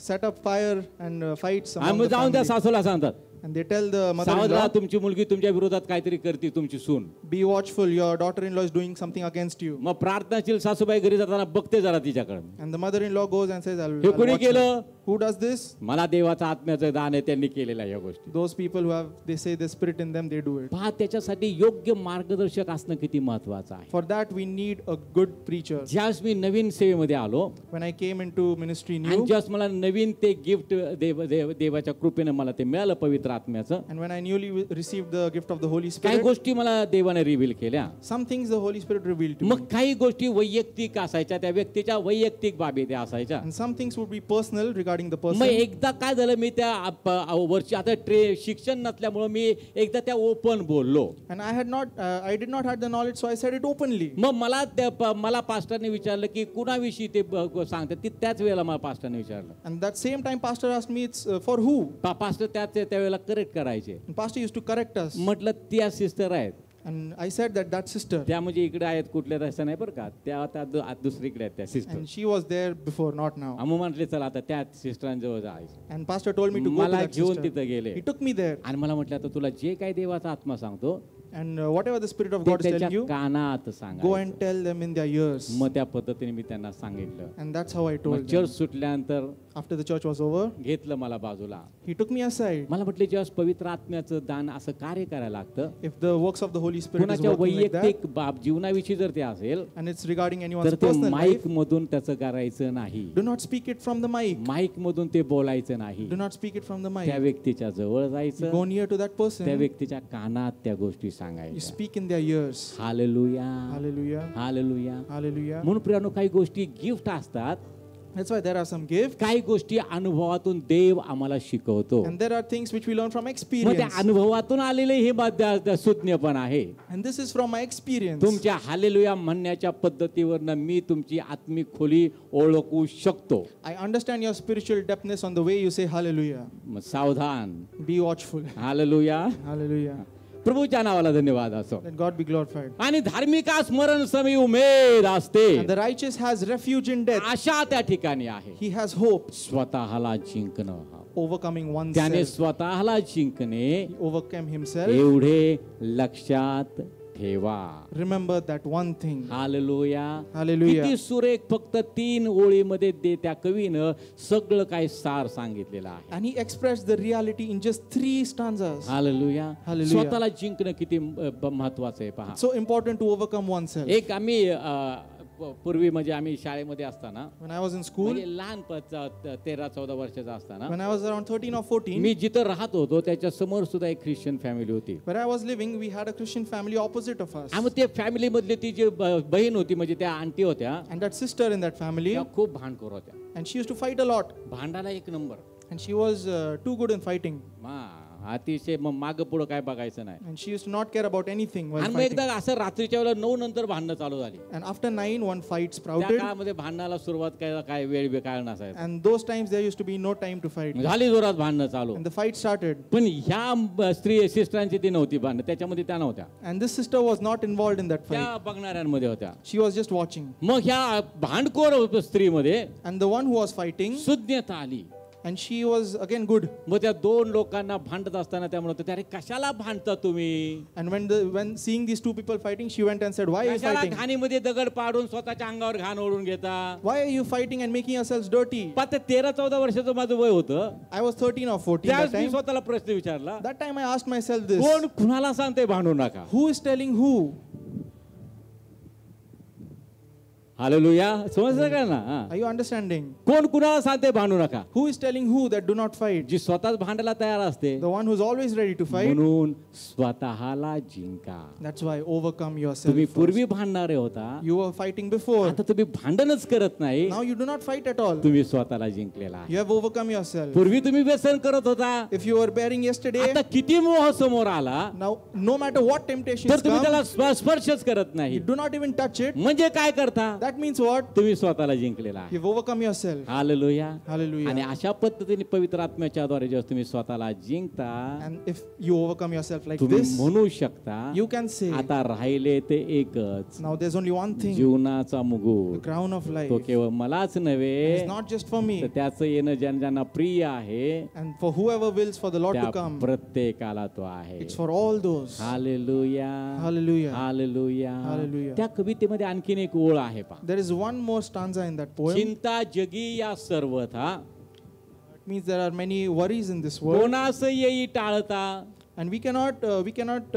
set up fire and fights आणि among मग the जाऊन त्या family. सासूला सांगतात, And they tell the सावध राहा, mother-in-law, तुमची मुलगी तुमच्या विरोधात काहीतरी करते, तुमची सून. be watchful, your daughter-in-law is doing something against you. मग प्रार्थनाशील सासूबाई घरी जाताना बघते जरा तिच्याकडे. And the mother-in-law goes and says, हे I'll कोणी watch her. केलं? Who does this? मला देवाचं आत्म्याचं दान आहे, त्यांनी केलेल्या या गोष्टी. Those people who have, they say the spirit in them, they do it. पहा, त्याच्यासाठी योग्य मार्गदर्शक असणं किती महत्वाचं आहे. For that we need a good preacher. ज्यावेळेस मी नवीन सेवेमध्ये आलो When I came into ministry आणि new, ज्यावेळेस मला नवीन ते गिफ्ट देवाच्या कृपेने मला ते मिळालं पवित्र आत्म्याचं, and when I newly received the gift of the Holy काही Spirit, गोष्टी मला देवाने रिव्हील केल्या. some things the Holy Spirit revealed to me. मग काही गोष्टी वैयक्तिक असायच्या, त्या व्यक्तीच्या वैयक्तिक बाबी त्या असायच्या. And some things would be personal regarding the मग person. एकदा काय झालं, मी त्या वर्षी आता शिक्षण नसल्यामुळं मी एकदा त्या ओपन बोललो. And I did not have the knowledge, so I said it openly. मग मला पास्टरने विचारलं की कुणाविषयी ते सांगतात, की त्याच वेळेला मला पास्टरने विचारलं. And that same time, pastor asked me, it's for who? Pastor त्यावेळेला करेक्ट करायचे. And pastor used to correct us. म्हटलं त्या सिस्टर आहेत, And I said that sister, त्या म्हणजे इकडे आहेत कुठल्या तसं नाही बरं का, त्या दुसरीकडे आहेत त्या sister. and she was there before, not now. मग म्हटले चला आता त्या सिस्टरांजवळ जायचं. And pastor told me to go to मला that घेऊन sister. तिथं गेले He took me there. आणि मला म्हटलं आता तुला जे काही देवाचा आत्मा सांगतो And whatever the Spirit of ते God is त्याच्या telling you, कानात go सांगा. and tell them in their ears. मग त्या पद्धतीने मी त्यांना सांगितलं. And that's how I मग told them. चर्च सुटल्यानंतर After the church was over, घेतलं मला बाजूला. he took me aside. मला म्हटले जेव्हा पवित्र आत्म्याचं दान असं कार्य करायला लागतं, If the works of the Holy Spirit is कुणाच्या working like that, वैयक्तिक बाब जीवनाविषयी जर ते असेल and it's regarding तर anyone's ते personal life, माईक मधून त्याचं करायचं नाही. do not speak it from the mic. Mic मधून ते बोलायचं नाही. Do not speak it from the त्या mic. व्यक्तीच्या जवळ You जायचं, go near to that त्या person. व्यक्तीच्या कानात त्या गोष्टी You सांगायच्या. speak in their ears. Hallelujah, Hallelujah. Hallelujah. Hallelujah. म्हणून प्रियानो, काही गोष्टी गिफ्ट असतात, That's why there are some gifts. काही गोष्टी अनुभवातून देव आम्हाला शिकवतो. And there are things which we learn from मग त्या experience. अनुभवातून आलेले हे सुज्ञ पण आहे. And this is from my experience. तुमच्या हालेलुया म्हणण्याच्या पद्धतीवरनं मी तुमची आत्मिक खोली ओळखू शकतो. I understand your spiritual depthness on the way you say hallelujah. मग सावधान. Be watchful. हालेलुया. Hallelujah. प्रभूच्या नावाला धन्यवाद असो. Let God be glorified. आणि धार्मिकास मरण समी उमेद असते, And the righteous has refuge in death. आशा त्या ठिकाणी आहे. He has hope, स्वतःला जिंकणं, overcoming त्याने oneself. स्वतःला जिंकणे He overcame himself. एवढे लक्षात ठेवा. Remember that one thing. Hallelujah. Hallelujah. किती सुरेख, फक्त 3 ओळीमध्ये त्या कवीनं सगळं काही सार सांगितलेलं आहे. And he expressed the reality in just 3 stanzas. Hallelujah. Hallelujah. स्वतःला जिंकणं किती महत्वाचं आहे पहा. So important to overcome oneself. एक आम्ही पूर्वी म्हणजे आम्ही शाळेमध्ये असताना, When I was in school, म्हणजे लहान 13-14 वर्षाचा असताना, when I was around 13 or 14, मी जिथं राहत होतो त्याच्या समोर सुद्धा एक ख्रिश्चन फॅमिली होती. where I was living, we had a Christian family opposite of us. आणि मग त्या फॅमिली मधली ती जी बहीण होती, म्हणजे त्या आंटी होत्या, And that sister in that family, त्या खूप भांडखोर होत्या. and she used to fight a lot. भांडायला एक number. And she was too good in fighting. अतिशय मग मागं पुढं काय बघायचं नाही. And she used to not care about anything while आणि मग fighting. एकदा असं रात्रीच्या वेळेला 9 नंतर भांडणं चालू झाली. And after 9, one fight त्या sprouted. काळामध्ये भांडणाला सुरुवात करायला काय वेळ बेकाळ नसायचा. And those times there used to be no time to fight. झाली जोरात भांडणं चालू. And the fight started. पण ह्या सिस्टरांची ती नव्हती भांडणं, त्याच्यामध्ये त्या नव्हत्या, And this sister was not involved in that fight. त्या बघणाऱ्यांमध्ये होत्या. She was just watching. मग ह्या भांडखोर स्त्रीमध्ये And the one who was fighting, सुज्ञता आली. And she was again good. मग त्या दोन लोकांना भांडत असताना त्या म्हणत होत्या, अरे कशाला भांडता तुम्ही? And when seeing these two people fighting, she went and said, "Why are you कशाला fighting? घाणीमध्ये दगड पाडून स्वतःच्या अंगावर घाण ओढून घेता? Why are you fighting and making yourselves dirty?" पण ते 13-14 वर्षाचं माझं वय होतं. I was 13 or 14 that त्यावेळेस मी time. स्वतःला प्रश्न विचारला, That time I asked myself this: कोण कुणाला सांगते भांडू नका? who is telling who? Hallelujah, समजलं का ना? हा. Are you understanding? कोण कुणाला सांगते भांडू नका? Who is telling who that do not fight? जी स्वतःच भांडायला तयार असते. The one who's always ready to fight. म्हणून स्वतःला जिंका. That's why overcome yourself. तुम्ही first. पूर्वी भांडणारे होता, You were fighting before. आता तुम्ही भांडणच करत नाही, Now you do not fight at all. तुम्ही स्वतःला जिंकलेला आहे. You have overcome yourself. पूर्वी तुम्ही व्यसन करत होता, If you were bearing yesterday, आता किती मोह समोर आला now no matter what तर temptations तुम्ही come, त्याला स्पर्शच करत नाही. you do not even touch it. म्हणजे काय करता? That means what? तुम्ही स्वतःला जिंकलेला आहे. You've overcome yourself. Hallelujah. Hallelujah. आणि अशा पद्धतीने पवित्र आत्म्याच्या द्वारे जेव्हा तुम्ही स्वतःला जिंकता, And if you overcome yourself like तुम्ही this, म्हणू शकता, you can say, आता राहिले ते एकच, now there's only one thing, जीवनाचा the मुकुट. crown of life. तो केवळ मलाच नव्हे, It's not just for me, तर त्याचं येणं ज्यांना प्रिय आहे and for whoever wills for the Lord त्या to come. प्रत्येकाला तो आहे. It's for all those. Hallelujah, Hallelujah. Hallelujah. Hallelujah. त्या कवितेमध्ये आणखीन एक ओळ आहे पहा. There is one more stanza in that poem. चिंता जगी या सर्वथा, It means there are many worries in this world, कोणास येई टाळता, and we cannot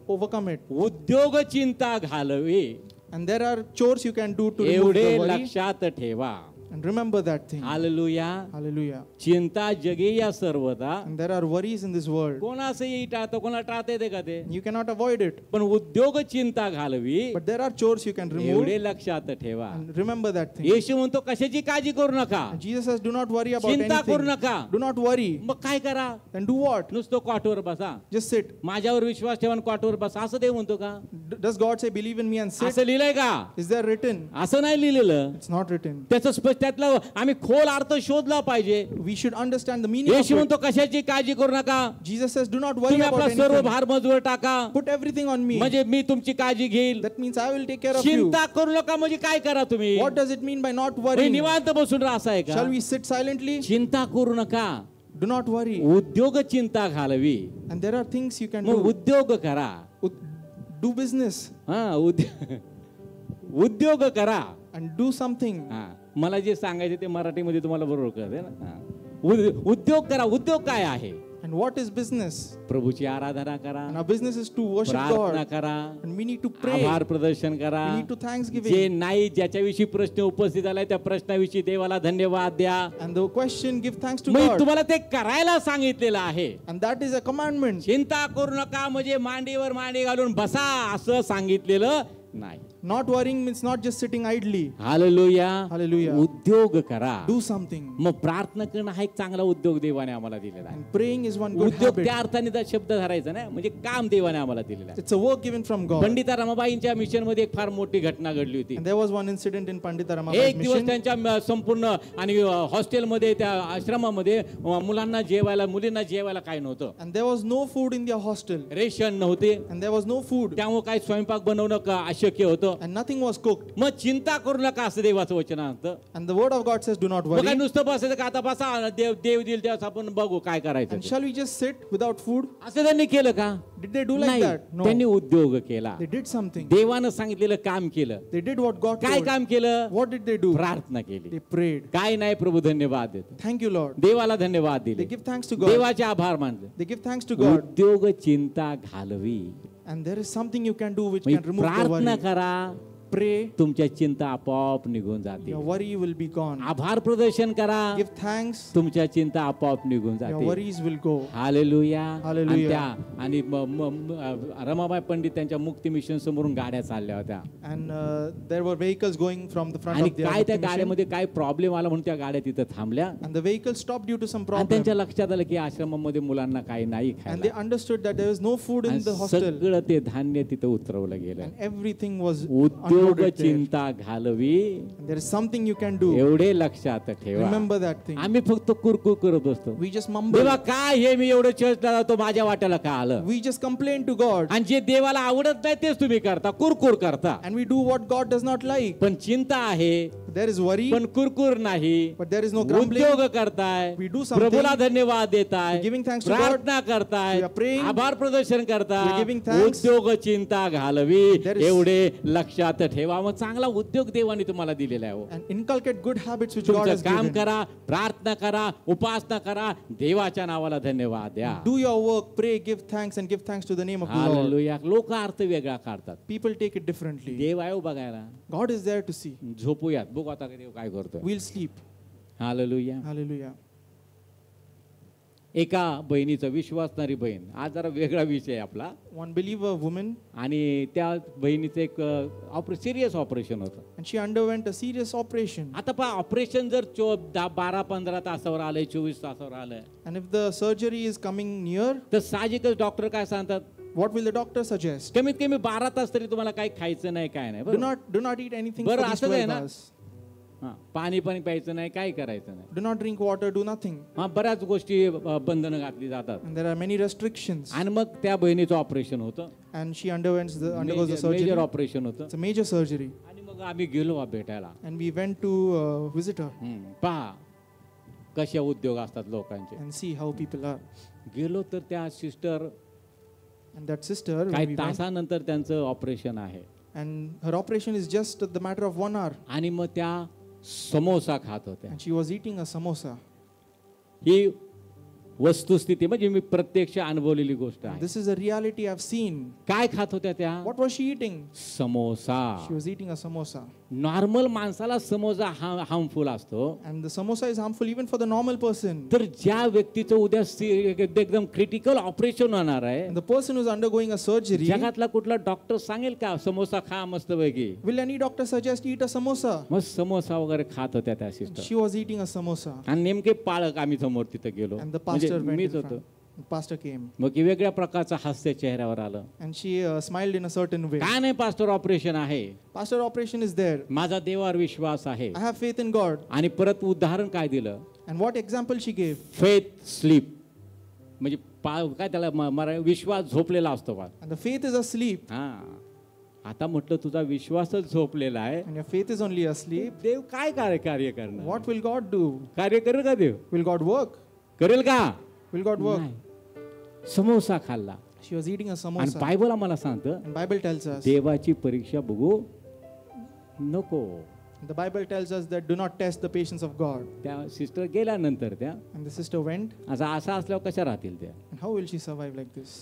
overcome it. उद्योग चिंता घालवी, And there are chores you can do to remove एवढे the worry. लक्षात ठेवा. And remember that thing. Hallelujah. Hallelujah. चिंता जगी या सर्वथा, And there are worries in this world. कोणास येई टाळतं, कोणाला टाळता येते का ते? You cannot avoid it. पण उद्योग चिंता घालवी, But there are chores you can remove. एवढे लक्षात ठेवा. And remember that thing. येशू म्हणतो कशाची काळजी करू नका, And Jesus says, do not worry about चिंता करू anything. नका. Do not worry. मग काय करा? Then do what? नुसतं कॉटवर बसा, Just sit. माझ्यावर विश्वास ठेवा, कॉटवर बसा, असं देव म्हणतो का? Does God say, believe in me and sit? असं लिहिलंय का? Is there written? असं नाही लिहिलेलं. It's not written. त्याचं स्पष्ट त्यातलं आम्ही खोल अर्थ शोधला पाहिजे. We should understand the meaning of Yeshu it. म्हणतो कशाची काळजी करू नका, Jesus says, do not worry तुम्ही about आपला सर्व anything. भार मजवर टाका, Put everything on me. म्हणजे मी तुमची काळजी घेईल. That means I will take care of you. चिंता करू नका म्हणजे काय करा तुम्ही? What does it mean by not म्हणजे worrying? निवांत बसून राहायचं आहे का? Shall we sit silently? चिंता करू नका, Do not worry. उद्योग चिंता घालवी. And there are things you can मग do. उद्योग करा. Do business हा, उद्योग करा. and do something. हा, मला जे सांगायचे ते मराठीमध्ये तुम्हाला बरोबर कळते ना. हा. उद्योग करा. उद्योग काय आहे? And what is business? प्रभूची आराधना करा, And our business is to worship प्रार्थना God. करा, And we need to pray. आभार प्रदर्शन करा. We need to thanksgiving. जे नाही ज्याच्याविषयी प्रश्न उपस्थित आलाय त्या प्रश्नाविषयी देवाला धन्यवाद द्या. And the question, give thanks to me God. तुम्हाला ते करायला सांगितलेलं आहे. And that is a commandment. चिंता करू नका म्हणजे मांडीवर मांडी घालून बसा असं सांगितलेलं नाही. Not worrying means not just sitting idly. Hallelujah. Hallelujah. उद्योग करा. Do something. मग प्रार्थना करणं हा एक चांगला उद्योग देवाने आम्हाला दिलेला आहे. And praying is one good उद्योग habit. त्या अर्थाने त्या शब्द धरायचा नाही, म्हणजे काम देवाने आम्हाला दिलेलं आहे. It's a work given from God. Pandita रमाबाईंच्या मिशन मध्ये एक फार मोठी घटना घडली होती. And there was one incident in Pandita Ramabai's एक दिवस mission. त्यांच्या संपूर्ण आणि हॉस्टेलमध्ये त्या आश्रमामध्ये मुलांना जेवायला मुलींना जेवायला काय नव्हतं. And there was no food in their hostel. Ration नव्हते, And there was no food. त्यामुळे काही स्वयंपाक बनवणं अशक्य होतं. And nothing was cooked. मग चिंता करू नका असं देवाचं वचन असतं. And the word of God says, do not मग काय worry. नुसतं बसायचं का आता बसा देव देईल त्यावेळेस आपण बघू काय करायचं And ते. shall we just sit without food? असं त्यांनी केलं का? Did they do like नाही, that? No. त्यांनी उद्योग केला. They did something. देवानं सांगितलेलं काम केलं. They did what God काय told. काम केलं? What did they do? प्रार्थना केली. They prayed. काय नाही प्रभू धन्यवाद देतो. Thank you, Lord. देवाला धन्यवाद They दिले, give thanks to God. देवाचे आभार मानले. They give thanks to God. उद्योग चिंता घालवी. And there is something you can do which म्हणजे can remove the प्रार्थना worry. करा, Pray. तुमच्या चिंता आपोआप निघून जातील. Your worry will be gone. आभार प्रदर्शन करा, Give thanks. तुमच्या चिंता आपोआप निघून Your जातील. worries will go. Hallelujah. Hallelujah. आणि रमाबाई पंडित त्यांच्या मुक्ती मिशन समोरून गाड्या चालल्या होत्या. And there were vehicles going from the front आणि of the काय त्या mission. गाड्यामध्ये काय प्रॉब्लेम आला म्हणून त्या गाड्या तिथं थांबल्या. And the vehicle stopped due to some आणि problem. त्यांच्या लक्षात आलं की आश्रमामध्ये मुलांना काही नाही And खायला. they understood that there was no food in आणि the hostel. सगळं ते धान्य तिथं उतरवलं गेलं. And everything was उद्योग unloaded there. चिंता घालवी, And there is something you can do. एवढे लक्षात ठेवा. Remember that thing. आम्ही फक्त कुरकुर करत असतो. We just mumble. देवा काय हे मी एवढं चर्चला जातो माझ्या वाट्याला का आलं? We just complain to God. आणि जे देवाला आवडत नाही तेच तुम्ही करता, कुरकुर करता. And we do what God does not like. पण चिंता आहे, There is worry, पण कुरकुर नाही. but there is no grumbling. उद्योग करताय, We do something. प्रभूला धन्यवाद देताय, We're giving thanks to God. प्रार्थना करताय, We are praying. आभार प्रदर्शन करताय, We're giving thanks. उद्योग चिंता घालवी There is- एवढे लक्षात ठेवा. मग चांगला उद्योग देवाने तुम्हाला दिलेला आहे हो. And inculcate good habits which God तुमचं has काम given. करा, प्रार्थना करा, उपासना करा, देवाच्या नावाला धन्यवाद द्या. Do your work, pray, give thanks, and give thanks to the name of the Lord. Hallelujah. लोक अर्थ वेगळा काढतात. People take it differently. देव आहे हो बघायला. God is there to see. झोपूयात, बघू आता देव काय करतोय. We'll sleep. हालेलुया. Hallelujah. एका बहिणीचा, विश्वासणारी बहीण, आज जरा वेगळा विषय आहे आपला. One believer woman, आणि त्या बहिणीचं एक सिरियस ऑपरेशन होतं. and she underwent a serious operation. आता पहा, ऑपरेशन जर 12-15 तासावर आलंय, 24 तासावर आलंय, And if the surgery is coming near, तर साहजिकच डॉक्टर काय सांगतात, what will the doctor suggest? कमीत कमी 12 तास तरी तुम्हाला काही खायचं नाही, काय नाही. Do not eat anything for बरं, these असंच आहे 12 ना? hours. हा, पाणी पण प्यायचं नाही, काही करायचं नाही. Do not drink water, do nothing. हा, बऱ्याच गोष्टी बंधनं घातली जातात. And there are many restrictions. आणि मग त्या बहिणीचं ऑपरेशन होतं, And she undergoes the surgery. Major operation होतं. It's a major surgery. आणि मग आम्ही गेलो भेटायला. And we went to visit her पहा कशा उद्योग असतात लोकांचे. and see how people are. गेलो तर त्या sister And that sister, when काही we went, तासानंतर त्यांचं ऑपरेशन आहे. and her operation is just the matter of 1 hour. आणि मग त्या समोसा खात होत्या. And she was eating a samosa. ही वस्तुस्थिती म्हणजे मी प्रत्यक्ष अनुभवलेली गोष्ट आहे. This is a reality I've seen. काय खात होत्या त्या? What was she eating? Samosa. She was eating a samosa. Normal माणसाला समोसा हार्मफुल असतो. And the samosa is harmful even for the normal person. तर ज्या व्यक्तीचं उद्या एकदम क्रिटिकल ऑपरेशन होणार आहे, And the person who's undergoing a surgery, जगातला कुठला डॉक्टर सांगेल का समोसा खा मस्तपैकी? will any doctor suggest eat a samosa? मग समोसा वगैरे खात होत्या त्या sister. She was eating a samosa. आणि नेमके पाळक आम्ही समोर तिथं गेलो, And the म्हणजे pastor went मीच in होतो. front. The pastor came. मग की वेगळ्या प्रकारचं हास्य चेहऱ्यावर आलं. And she smiled in a certain way. काय नाही पास्टर, ऑपरेशन आहे, Pastor, operation is there. माझा देवावर विश्वास आहे. I have faith in God. आणि परत उदाहरण काय दिलं, And what example she gave? Faith sleep, म्हणजे काय त्याला विश्वास झोपलेला असतो बा. And the faith is asleep. हा, आता म्हटलं तुझा विश्वासच झोपलेला आहे, And your faith is only asleep. देव काय कार्य करणार? What will God do? कार्य करेल का देव? Will God work? करेल का? Will God work? नाही. समोसा खाल्ला. She was eating a आणि samosa. बायबल आम्हाला सांगतं And Bible tells us. देवाची परीक्षा बघू नको. The Bible tells us that do not test the patience of God. त्या सिस्टर गेल्यानंतर त्या And the sister went. असं असल्यावर कशा राहतील त्या? And how will she survive like this?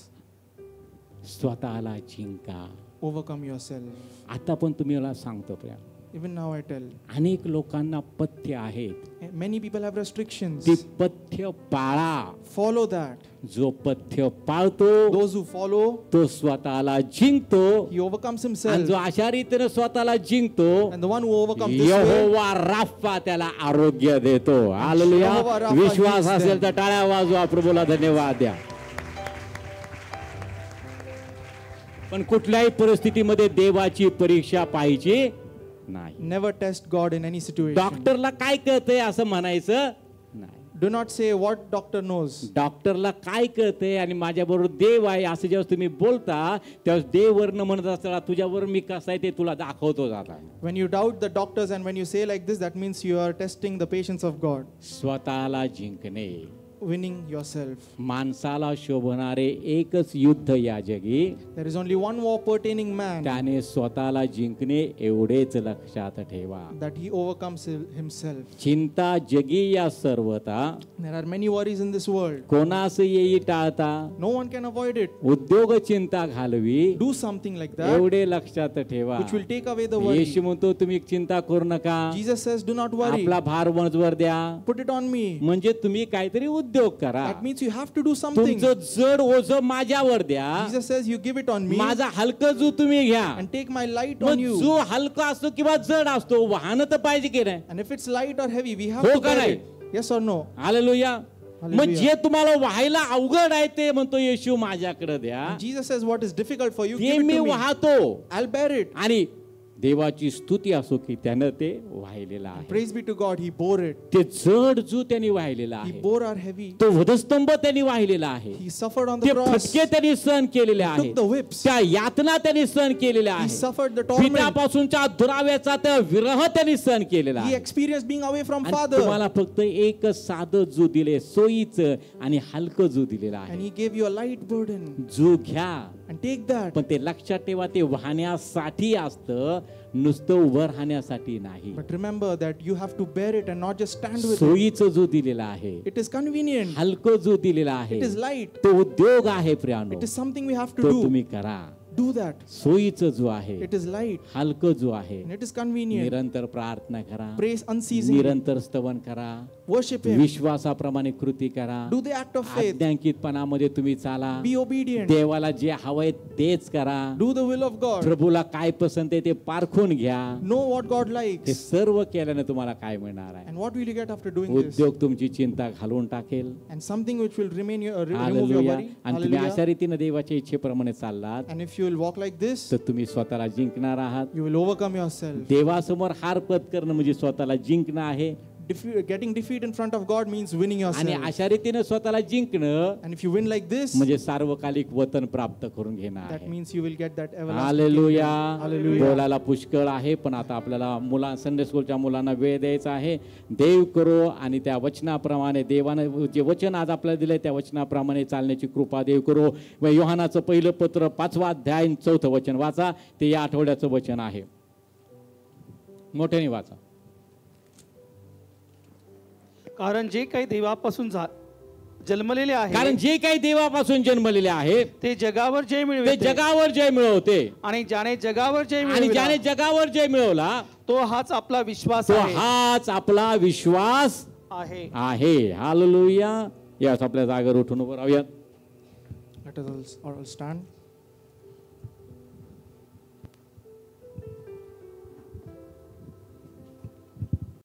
स्वतःला जिंका. Overcome yourself. आता पण तुम्ही मला सांगतो Priya, Even now I tell. अनेक लोकांना पथ्य आहेत, Many people have restrictions. ती पथ्य पाळा. Follow that. जो पथ्य पाळतो Those who follow, तो स्वतःला जिंकतो. he overcomes आणि himself. जो अशा रीतीने स्वतःला जिंकतो, And the one who overcomes this way, Jehovah Rapha त्याला आरोग्य देतो. हालेलुया. यहोवा राफा विश्वास heals असेल them. तर टाळ्या वाजवा, प्रभूला धन्यवाद द्या. पण कुठल्याही परिस्थितीमध्ये देवाची परीक्षा पाहिजे नाही. never test God in any situation. डॉक्टरला काय कळतंय असं म्हणायचं नाही. Do not say what doctor knows. डॉक्टरला काय कळतंय आणि माझ्याबरोबर देव आहे असं जेव्हा तुम्ही बोलता, तेव्हा देव वर्ण म्हणत असताना तुझ्यावर मी कसं आहे ते तुला दाखवतो जाता. When you doubt the doctors and when you say like this, that means you are testing the patience of God. स्वतःला जिंकणे. Winning yourself. माणसाला शोभणारे एकच युद्ध या जगी, There is only one war pertaining man, त्याने स्वतःला जिंकणे एवढेच लक्षात ठेवा. that he overcomes himself. चिंता जगी या सर्वता, There are many worries in this world. कोणास येई टाळता, No one can avoid it. उद्योग चिंता घालवी, Do something like that एवढे लक्षात ठेवा. which will take away the worry. येशू म्हणतो तुम्ही चिंता करू नका, Jesus says, do not worry. आपला भार वजवर द्या. Put it on me. म्हणजे तुम्ही काहीतरी उद्योग करा. That means you have to do something. तुमचं जड ओझं माझ्यावर द्या, Jesus says, you give it on me माझा हलकं जो तुम्ही घ्या. and take my light मग on you. जो हलका असतो किंवा जड असतो, वाहन तर पाहिजे की नाही? And if it's light or heavy, we have हो to का bear नाही? it. Yes or no? Hallelujah. Hallelujah. मग जे तुम्हाला व्हायला अवघड आहे ते म्हणतो येशू माझ्याकडे द्या, And Jesus says, what is difficult for you, ते give it me to me. वाहतो. I'll bear it. आणि देवाची स्तुती असो की त्यानं ते वाहिलेलं आहे. Praise be to God, He bore it. ते जड जो त्यांनी वाहिलेला He आहे, bore our heavy. तो वधस्तंभ त्यांनी वाहिलेला आहे, He suffered on ते the cross. फटके त्यांनी सहन केलेले He आहे, took the whips. त्या यातना त्यांनी सहन केलेल्या He आहे, suffered the torment. पित्यापासूनच्या दुराव्याचा त्या विरह त्यांनी सहन केलेला He आहे. experienced being away from आणि Father. तुम्हाला फक्त एक साधं जू दिले, सोयीचं आणि हलकं जू दिलेलं And आहे. He gave you a light burden. जू घ्या, And take that. पण ते लक्षात ठेवा, ते वाहण्यासाठी असतं, नुसतं उभं राहण्यासाठी नाही. But remember that you have to bear it and not just stand with it. सोयीचं जो दिलेला आहे, It is convenient. हलकं जो दिलेला आहे, It is light. तो उद्योग आहे प्रियानो, It is something we have to तो do. तुम्ही करा. Do that. सोयीचं जो आहे, It is light हलकं जो आहे, and it is convenient. निरंतर प्रार्थना करा, Praise unceasingly. निरंतर स्तवन करा, Worship Him. विश्वासाप्रमाणे कृती करा, Do the act of faith. आज्ञांकितपणामध्ये तुम्ही चाला, Be obedient. देवाला जे हवंय तेच करा, Do the will of God. प्रभूला काय पसंत आहे ते पारखून घ्या. Know what God हे likes. सर्व केल्याने तुम्हाला काय मिळणार आहे? And what will you get after doing this? उद्योग तुमची चिंता घालून टाकेल. And something which will remain remove your hallelujah. worry. आणि तुम्ही अशा Hallelujah. रीतीने देवाच्या इच्छेप्रमाणे चाललात And if you will walk like this, तर तुम्ही स्वतःला जिंकणार आहात. you will overcome yourself. देवासमोर हार पत्करणं म्हणजे स्वतःला जिंकणं आहे. Getting defeat in front of God means winning आणि yourself. अशा रीतीने स्वतःला जिंकणं And if you win like this, म्हणजे सार्वकालिक वतन प्राप्त करून घेणं that आहे. means you will get that everlasting hallelujah. kingdom. Hallelujah. बोलायला पुष्कळ आहे, पण आता आपल्याला संडे स्कूलच्या मुलांना वेळ द्यायचा आहे. देव करो आणि त्या वचनाप्रमाणे, देवानं जे वचन आज आपल्याला दिलंय त्या वचनाप्रमाणे चालण्याची कृपा देव करो. योहानाचं पहिलं पत्र 5वा अध्याय 4थं वचन वाचा. ते या आठवड्याचं वचन आहे. मोठ्याने वाचा. कारण जे काही देवापासून जन्मलेले आहे, कारण जे काही देवापासून जन्मलेले आहे ते जगावर जय ते मिळवते, जगावर जय मिळवते, आणि ज्याने जगावर जय आणि मिळवला ज्याने जगावर जय मिळवला तो हाच आपला विश्वास तो आहे. हाच आपला विश्वास आहे. आहे. हालेलुया. यास आपल्या जागेवर उठून उभं राहूयात. Let us all stand.